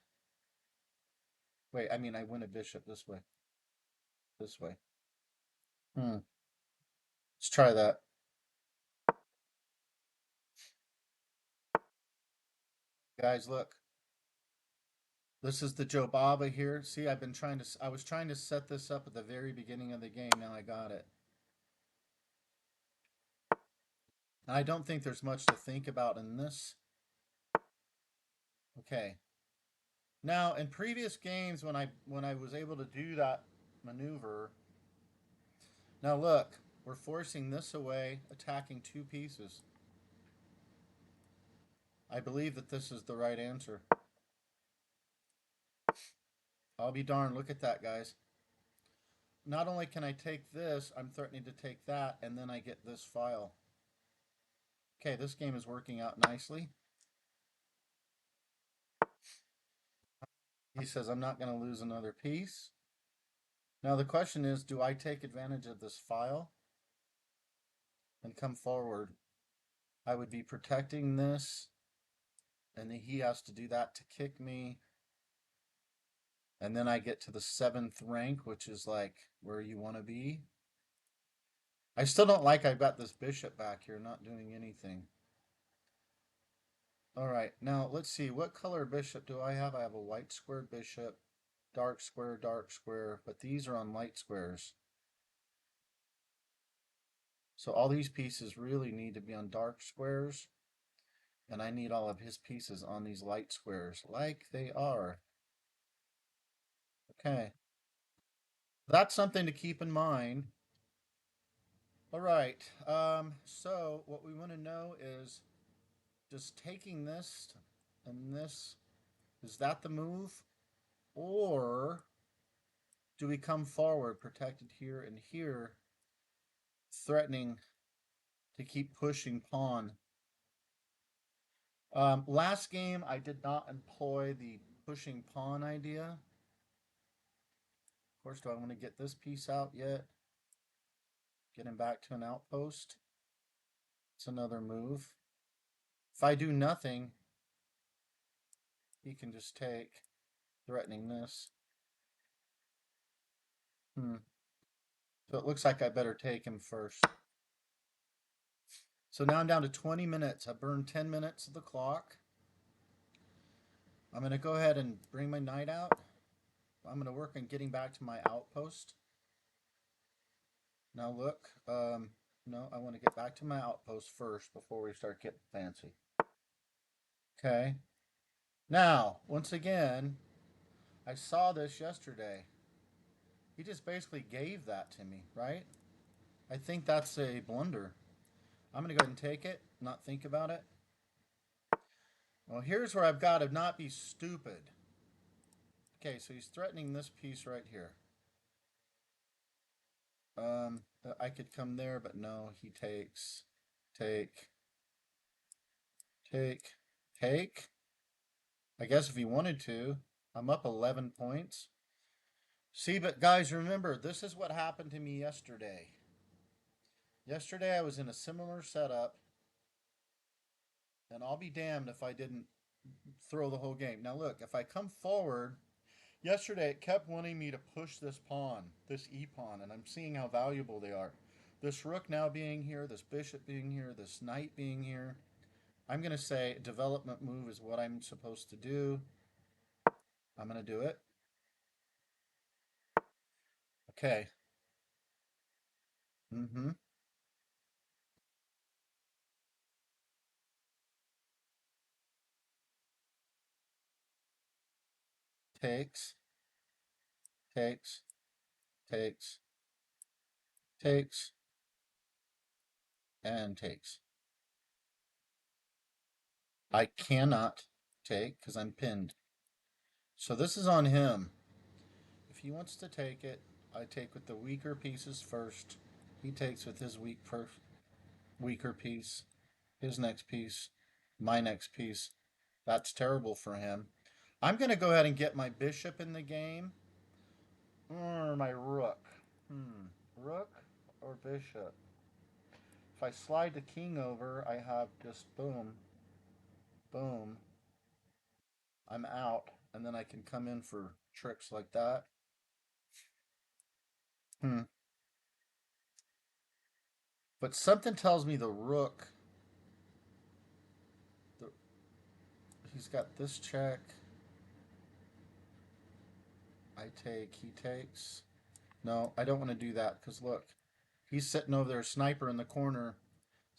Wait, I mean I win a bishop this way. This way. Let's try that. Guys, look. This is the Joe Baba here. See, I was trying to set this up at the very beginning of the game. Now I got it. And I don't think there's much to think about in this. Okay. Now, in previous games when I was able to do that maneuver, now look, we're forcing this away, attacking two pieces. I believe that this is the right answer. I'll be darned, look at that, guys. Not only can I take this, I'm threatening to take that, and then I get this file. Okay, this game is working out nicely. He says I'm not going to lose another piece. Now the question is, do I take advantage of this file and come forward? I would be protecting this, and then he has to do that to kick me. And then I get to the 7th rank, which is like where you want to be. I still don't like I've got this bishop back here not doing anything. All right, now let's see. What color bishop do I have? I have a white square bishop, dark square, but these are on light squares. So all these pieces really need to be on dark squares, and I need all of his pieces on these light squares, like they are. Okay, that's something to keep in mind. All right, so what we want to know is just taking this and this, is that the move? Or do we come forward, protected here and here, threatening to keep pushing pawn? Last game, I did not employ the pushing pawn idea. Of course, do I want to get this piece out yet? Get him back to an outpost. It's another move. If I do nothing, he can just take, threatening this. So it looks like I better take him first. So now I'm down to 20 minutes. I burned 10 minutes of the clock. I'm going to go ahead and bring my knight out. I'm going to work on getting back to my outpost. Now look, no, I want to get back to my outpost first before we start getting fancy. Okay. Now, once again, I saw this yesterday. He just basically gave that to me, right? I think that's a blunder. I'm going to go ahead and take it, not think about it. Well, here's where I've got to not be stupid. Okay, so he's threatening this piece right here. I could come there, but no, he takes, take. I guess if he wanted to. I'm up 11 points. See, but guys, remember, this is what happened to me yesterday. Yesterday I was in a similar setup, and I'll be damned if I didn't throw the whole game. Now look, if I come forward, yesterday it kept wanting me to push this pawn, this e-pawn, and I'm seeing how valuable they are. This rook now being here, this bishop being here, this knight being here. I'm going to say development move is what I'm supposed to do. I'm going to do it. Okay. Mm-hmm. Takes, takes, takes, takes, and takes. I cannot take because I'm pinned. So this is on him. If he wants to take it, I take with the weaker pieces first. He takes with his weaker piece, his next piece, my next piece. That's terrible for him. I'm going to go ahead and get my bishop in the game. Or my rook. Rook or bishop? If I slide the king over, I have just boom, boom. I'm out, and then I can come in for tricks like that. But something tells me the rook, the, he's got this check. I take, he takes. No, I don't want to do that because look, he's sitting over there, sniper in the corner.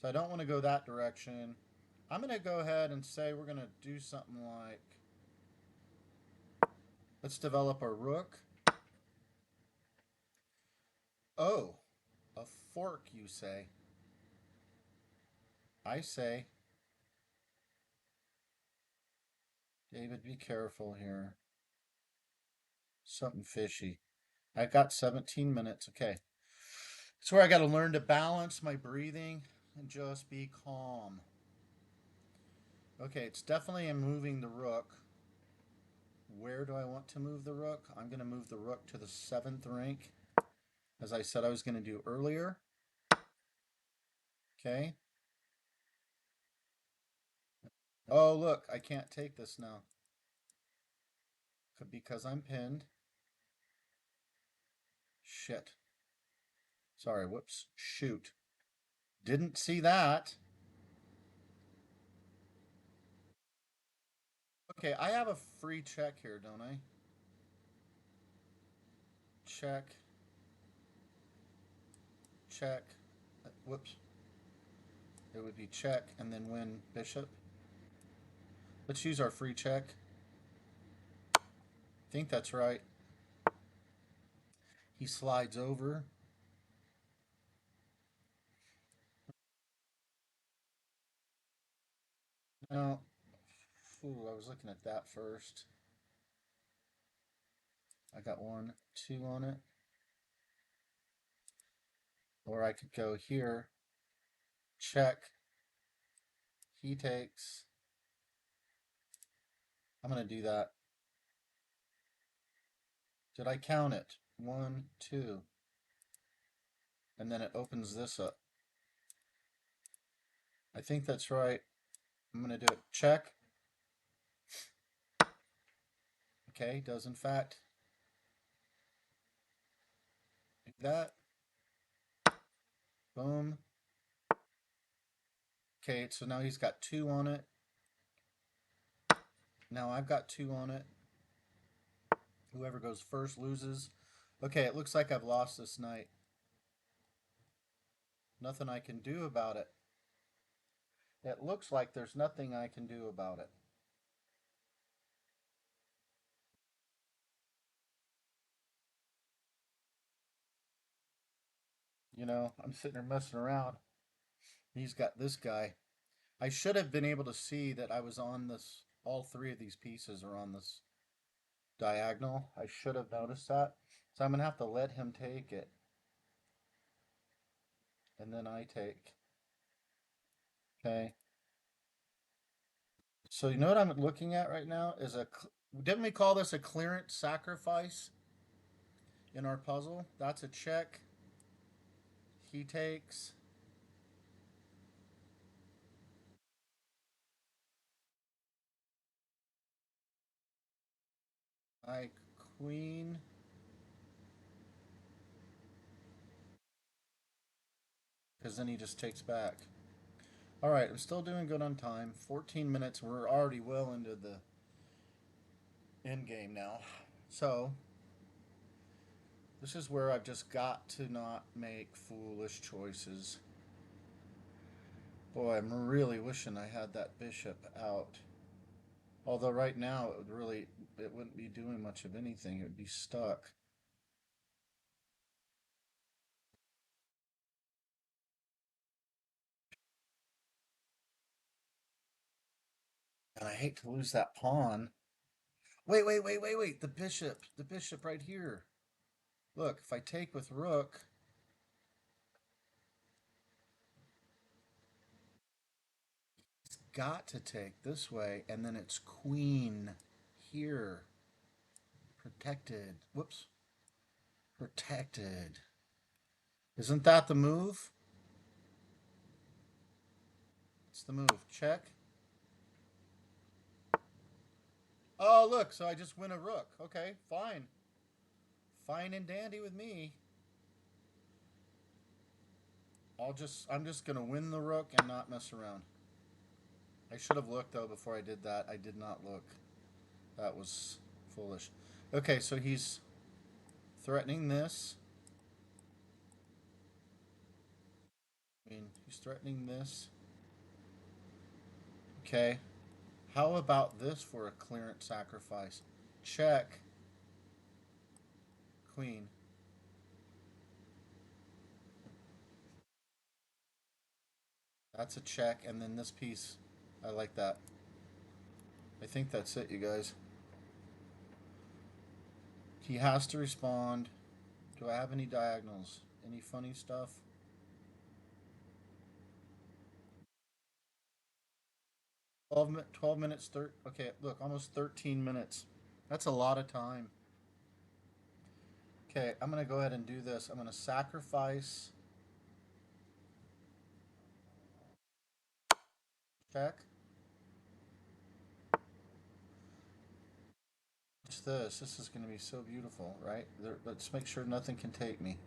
So I don't want to go that direction. I'm going to go ahead and say we're going to do something like, let's develop a rook. Oh, a fork, you say. I say, David, be careful here. Something fishy. I've got 17 minutes. Okay. It's where I got to learn to balance my breathing and just be calm. Okay, it's definitely moving the rook. Where do I want to move the rook? I'm going to move the rook to the 7th rank, as I said I was going to do earlier. Okay. Oh, look, I can't take this now. Because I'm pinned. Shit. Sorry, whoops. Shoot. Didn't see that. Okay, I have a free check here, don't I? Check. Check. Whoops. It would be check and then win bishop. Let's use our free check. I think that's right. He slides over. No. Ooh, I was looking at that first. I got 1, 2 on it. Or I could go here. Check. He takes. I'm going to do that. Did I count it? 1, 2. And then it opens this up. I think that's right. I'm going to do it. Check. Okay, does in fact do that. Boom. Okay, so now he's got 2 on it. Now I've got 2 on it. Whoever goes first loses. Okay, it looks like I've lost this knight. Nothing I can do about it. It looks like there's nothing I can do about it. You know, I'm sitting there messing around. He's got this guy. I should have been able to see that I was on this. All 3 of these pieces are on this diagonal. I should have noticed that. So I'm going to have to let him take it. And then I take. Okay. So you know what I'm looking at right now is didn't we call this a clearance sacrifice in our puzzle? That's a check. He takes. I queen. Because then he just takes back. All right, I'm still doing good on time. 14 minutes. We're already well into the end game now. So this is where I've just got to not make foolish choices. Boy, I'm really wishing I had that bishop out. Although right now it wouldn't be doing much of anything. It would be stuck. And I hate to lose that pawn. Wait. The bishop right here. Look, if I take with rook, it's got to take this way, and then it's queen here. Protected. Whoops. Protected. Isn't that the move? It's the move. Check. Oh, look, so I just win a rook. Okay, fine. Fine and dandy with me. I'm just gonna win the rook and not mess around. I should have looked though before I did that. I did not look. That was foolish. Okay, so he's threatening this. I mean, he's threatening this. Okay. How about this for a clearance sacrifice? Check. Queen. That's a check, and then this piece. I like that. I think that's it, you guys. He has to respond. Do I have any diagonals? Any funny stuff? 12 minutes, okay, look, almost 13 minutes. That's a lot of time. Okay, I'm going to go ahead and do this. I'm going to sacrifice. Check. watch this. This is going to be so beautiful, right? Let's make sure nothing can take me.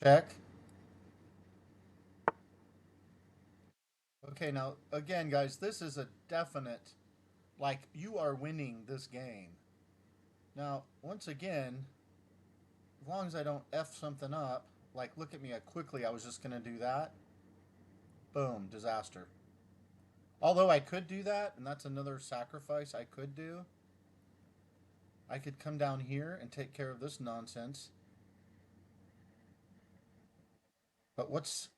Check. Okay, now, again, guys, this is a definite, like, you are winning this game. Now, once again, as long as I don't F something up, like, look at me, quickly I was just going to do that. Boom, disaster. Although I could do that, and that's another sacrifice I could do. I could come down here and take care of this nonsense. But what's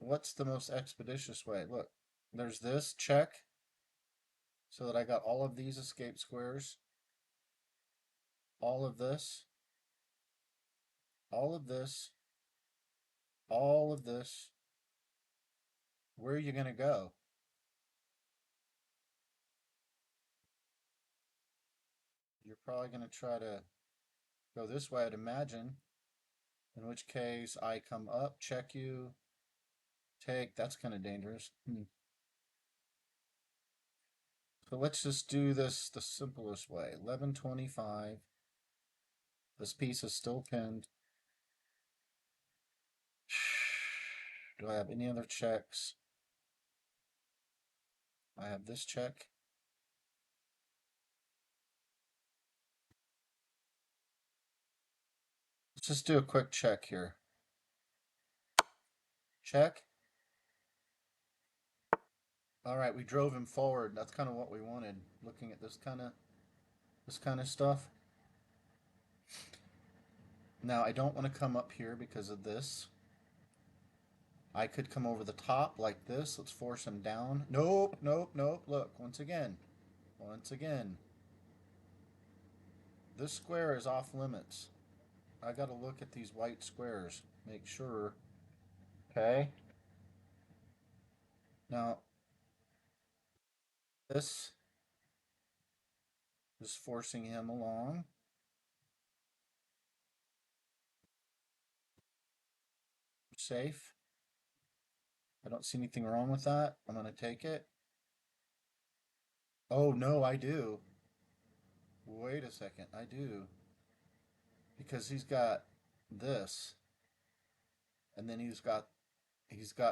the most expeditious way? Look, there's this, check. So that I got all of these escape squares. All of this. All of this. All of this. Where are you going to go? You're probably going to try to go this way, I'd imagine. In which case, I come up, check you, take. That's kind of dangerous. So let's just do this the simplest way. 1125. This piece is still pinned. Do I have any other checks? I have this check. Let's just do a quick check here. Check. All right, we drove him forward. That's kind of what we wanted. Looking at this kind of stuff. Now I don't want to come up here because of this. I could come over the top like this. Let's force him down. Nope, nope, nope. Look, once again. Once again. This square is off limits. I got to look at these white squares. Make sure. Okay. Now, this is forcing him along. Safe. I don't see anything wrong with that. I'm going to take it. Oh, no, I do. Wait a second. I do. Because he's got this. And then he's got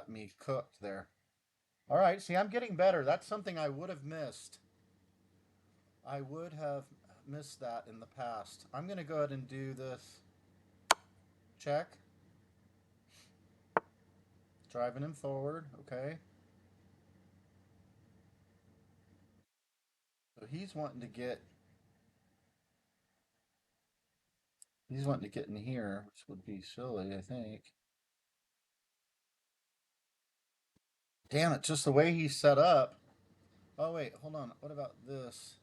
me cooked there. All right, see, I'm getting better. That's something I would have missed. I would have missed that in the past. I'm going to go ahead and do this. Check. Driving him forward, okay. So he's wanting to get in here, which would be silly, I think. Damn it, just the way he's set up. Oh wait, hold on. What about this?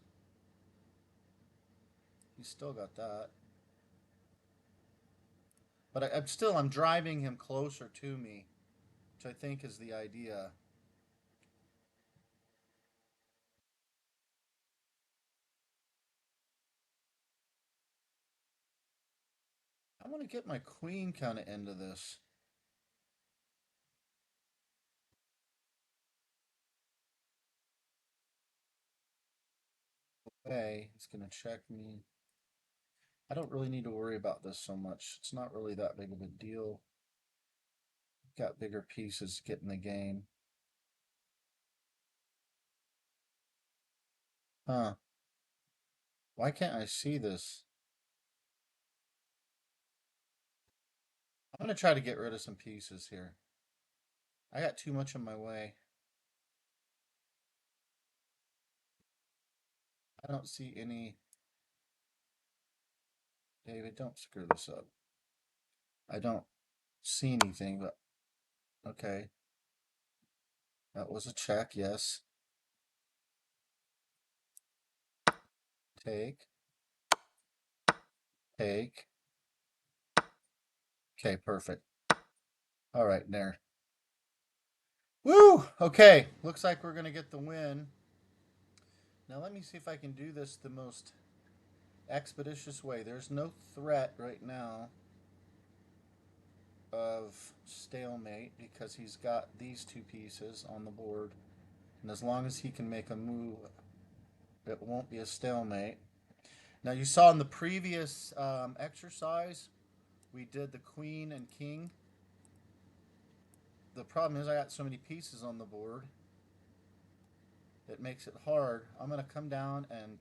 He's still got that. But I'm driving him closer to me, which I think is the idea. I want to get my queen kind of into this. Okay, it's going to check me. I don't really need to worry about this so much. It's not really that big of a deal. Got bigger pieces to get in the game. Huh. Why can't I see this? I'm going to try to get rid of some pieces here. I got too much in my way. I don't see any. David, don't screw this up. I don't see anything, but okay. That was a check, yes. Take. Take. Okay, perfect. All right, there. Woo! Okay, looks like we're going to get the win. Now let me see if I can do this the most expeditious way. There's no threat right now of stalemate because he's got these two pieces on the board. And as long as he can make a move, it won't be a stalemate. Now you saw in the previous exercise, we did the queen and king. The problem is I got so many pieces on the board. It makes it hard. I'm going to come down and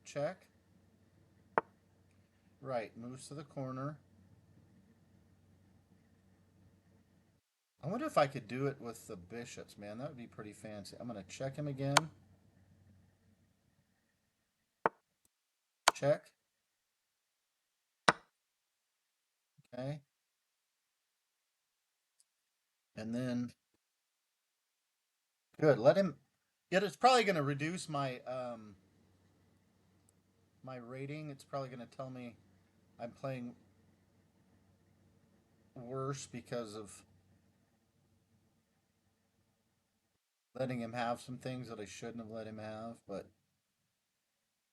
check. Right, moves to the corner. I wonder if I could do it with the bishops, man. That would be pretty fancy. I'm going to check him again. Check. Okay. And then, good. Let him. It's probably going to reduce my my rating. It's probably going to tell me I'm playing worse because of letting him have some things that I shouldn't have let him have. But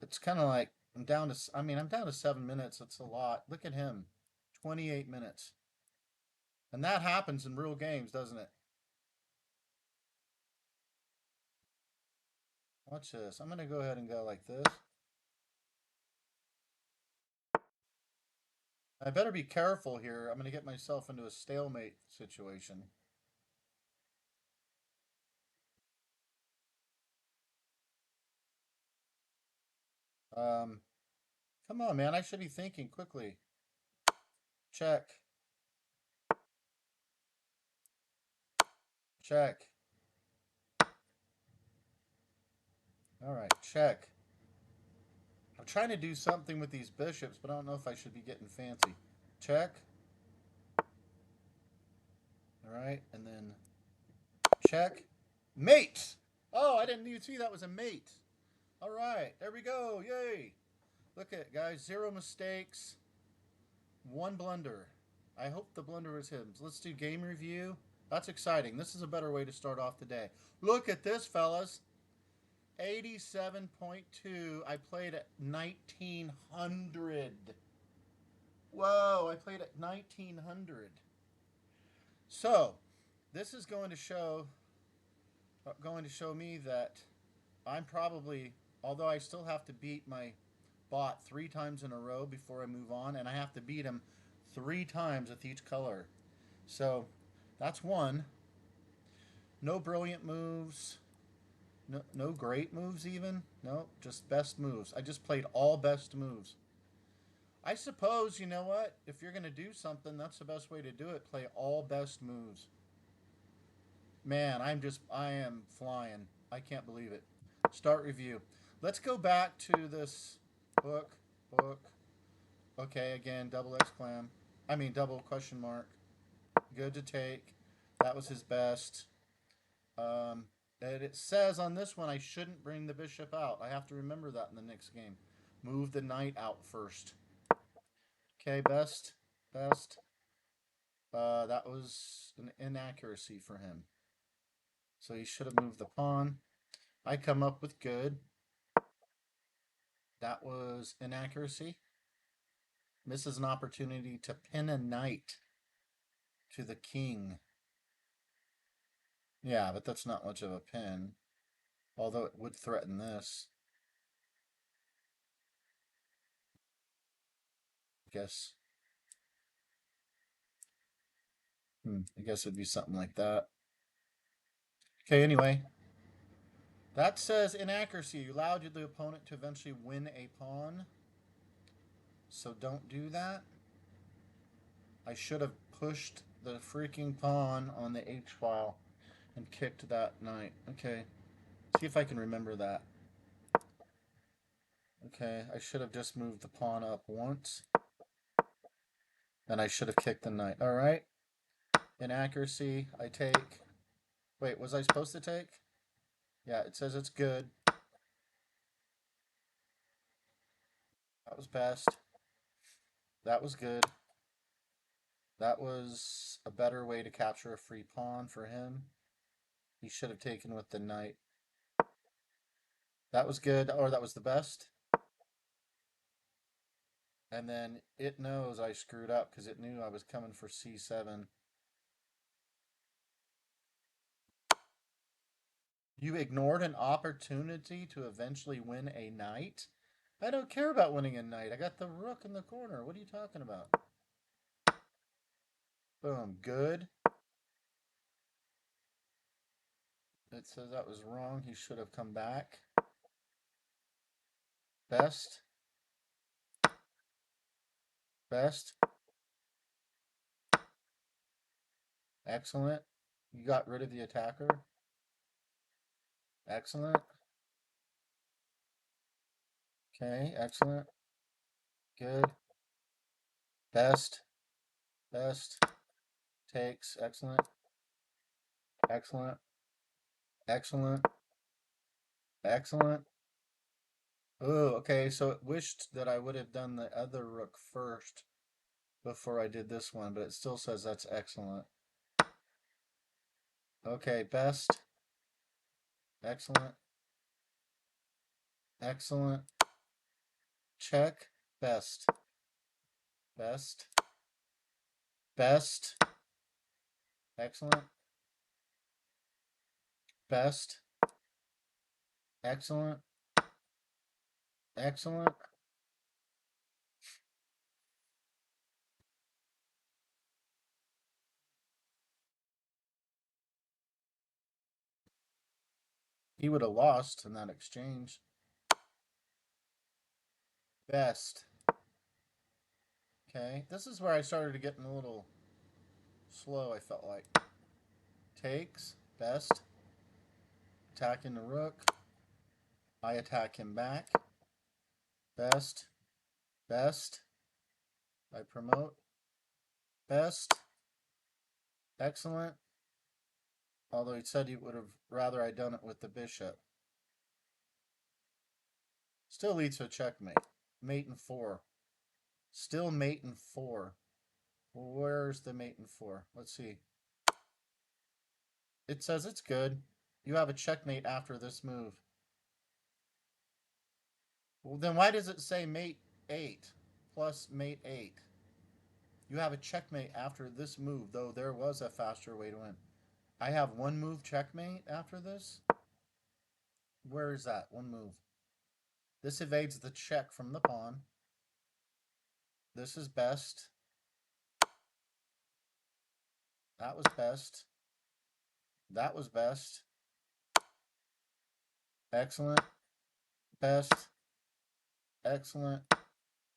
it's kind of like I'm down to. I mean, I'm down to 7 minutes. That's a lot. Look at him, 28 minutes, and that happens in real games, doesn't it? Watch this. I'm going to go ahead and go like this. I better be careful here. I'm going to get myself into a stalemate situation. Um, Come on, man. I should be thinking quickly. Check. Check. All right, check. I'm trying to do something with these bishops, but I don't know if I should be getting fancy. Check. All right, and then check. Mate! Oh, I didn't even see that was a mate. All right, there we go. Yay. Look at it, guys. 0 mistakes. 1 blunder. I hope the blunder was him. So let's do game review. That's exciting. This is a better way to start off the day. Look at this, fellas. 87.2. I played at 1900. Whoa, I played at 1900. So, this is going to show me that I'm probably, although I still have to beat my bot 3 times in a row before I move on, and I have to beat him 3 times with each color. So, that's one. No brilliant moves. No great moves even. No, just best moves. I just played all best moves. I suppose, you know what? If you're going to do something, that's the best way to do it. Play all best moves. Man, I am flying. I can't believe it. Start review. Let's go back to this book. Book. Okay, again, double exclam. I mean, double question mark. Good to take. That was his best. Um, and it says on this one I shouldn't bring the bishop out. I have to remember that in the next game. Move the knight out first. Okay, best. Best. That was an inaccuracy for him. So he should have moved the pawn. I come up with good. That was inaccuracy. Misses an opportunity to pin a knight to the king. Yeah, but that's not much of a pin. Although it would threaten this. I guess. I guess it'd be something like that. Okay, anyway. That says inaccuracy. You allowed the opponent to eventually win a pawn. So don't do that. I should have pushed the freaking pawn on the H file and kicked that knight. Okay. See if I can remember that. Okay, I should have just moved the pawn up once. And I should have kicked the knight. Alright. Inaccuracy. I take. Wait, was I supposed to take? Yeah, it says it's good. That was best. That was good. That was a better way to capture a free pawn for him. He should have taken with the knight. That was good, or that was the best. And then it knows I screwed up because it knew I was coming for c7. You ignored an opportunity to eventually win a knight? I don't care about winning a knight. I got the rook in the corner. What are you talking about? Boom. Good. It says that was wrong. He should have come back. Best. Best. Excellent. You got rid of the attacker. Excellent. Okay, excellent. Good. Best. Best. Takes. Excellent. Excellent. Excellent. Excellent. Oh, okay. So it wished that I would have done the other rook first before I did this one, but it still says that's excellent. Okay, best. Excellent. Excellent. Check. Best. Best. Best. Excellent. Best. Excellent. Excellent. He would have lost in that exchange. Best. Okay, this is where I started getting a little slow, I felt like. Takes. Best. Attacking the rook. I attack him back. Best. Best. I promote. Best. Excellent. Although he said he would have rather I done it with the bishop. Still leads to a checkmate. Mate in 4. Still mate in 4. Well, where's the mate in 4? Let's see. It says it's good. You have a checkmate after this move. Well, then why does it say mate 8 plus mate 8? You have a checkmate after this move, though there was a faster way to win. I have one move checkmate after this? Where is that? One move. This evades the check from the pawn. This is best. That was best. That was best. Excellent. Best. Excellent.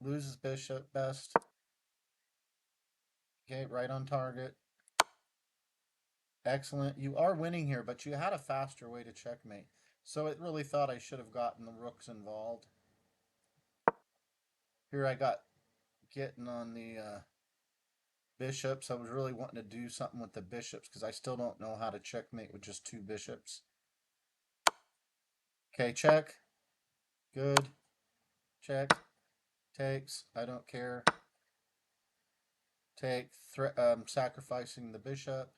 Loses bishop. Best. Okay, right on target. Excellent. You are winning here, but you had a faster way to checkmate. So it really thought I should have gotten the rooks involved. Here I got getting on the bishops. I was really wanting to do something with the bishops because I still don't know how to checkmate with just 2 bishops. Okay, check. Good. Check. Takes. I don't care. Take. Sacrificing the bishop.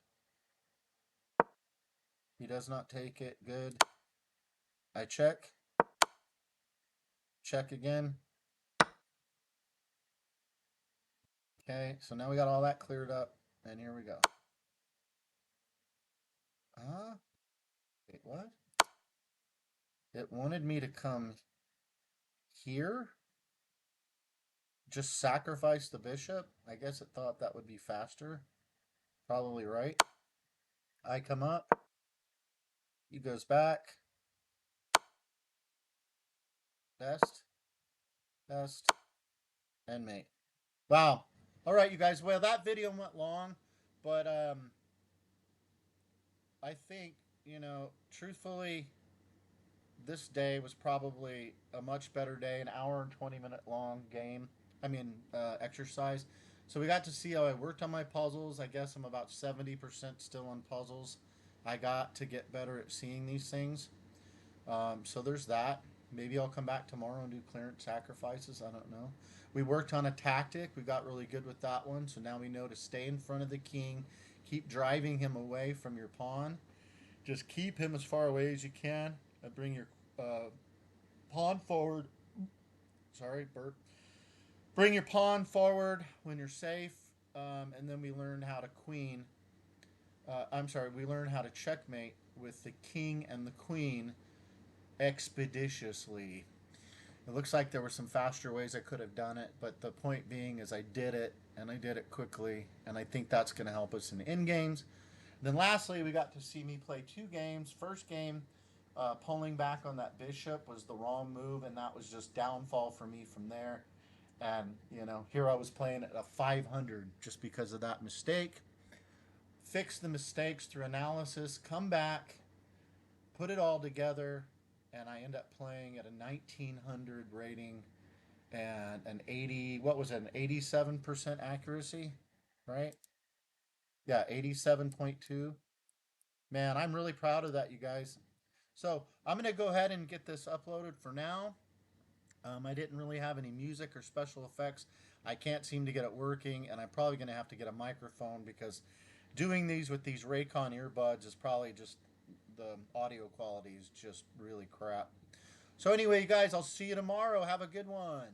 He does not take it. Good. I check. Check again. Okay, so now we got all that cleared up, and here we go. Wait, what? It wanted me to come here? Just sacrifice the bishop? I guess it thought that would be faster. Probably right. I come up. He goes back. Best. Best. And mate. Wow. All right, you guys. Well, that video went long, but I think, truthfully, this day was probably a much better day, an hour and 20-minute long game. Exercise. So we got to see how I worked on my puzzles. I guess I'm about 70% still on puzzles. I got to get better at seeing these things. So there's that. Maybe I'll come back tomorrow and do clearance sacrifices. I don't know. We worked on a tactic. We got really good with that one. So now we know to stay in front of the king. Keep driving him away from your pawn. Just keep him as far away as you can. And bring your pawn forward. Sorry, Bert. Bring your pawn forward when you're safe. And then we learned how to queen I'm sorry, we learn how to checkmate with the king and the queen expeditiously. It looks like there were some faster ways I could have done it, but the point being is I did it, and I did it quickly, and I think that's going to help us in the end games. Then lastly, we got to see me play two games. First game, pulling back on that bishop was the wrong move, and that was just downfall for me from there. And, you know, here I was playing at a 500 just because of that mistake. Fix the mistakes through analysis, come back, put it all together, and I end up playing at a 1900 rating and an 80, what was it, an 87% accuracy, right? Yeah, 87.2. Man, I'm really proud of that, you guys. So I'm going to go ahead and get this uploaded for now. I didn't really have any music or special effects. I can't seem to get it working, and I'm probably going to have to get a microphone because doing these with these Raycon earbuds is probably just the audio quality is just really crap. So anyway, you guys, I'll see you tomorrow. Have a good one.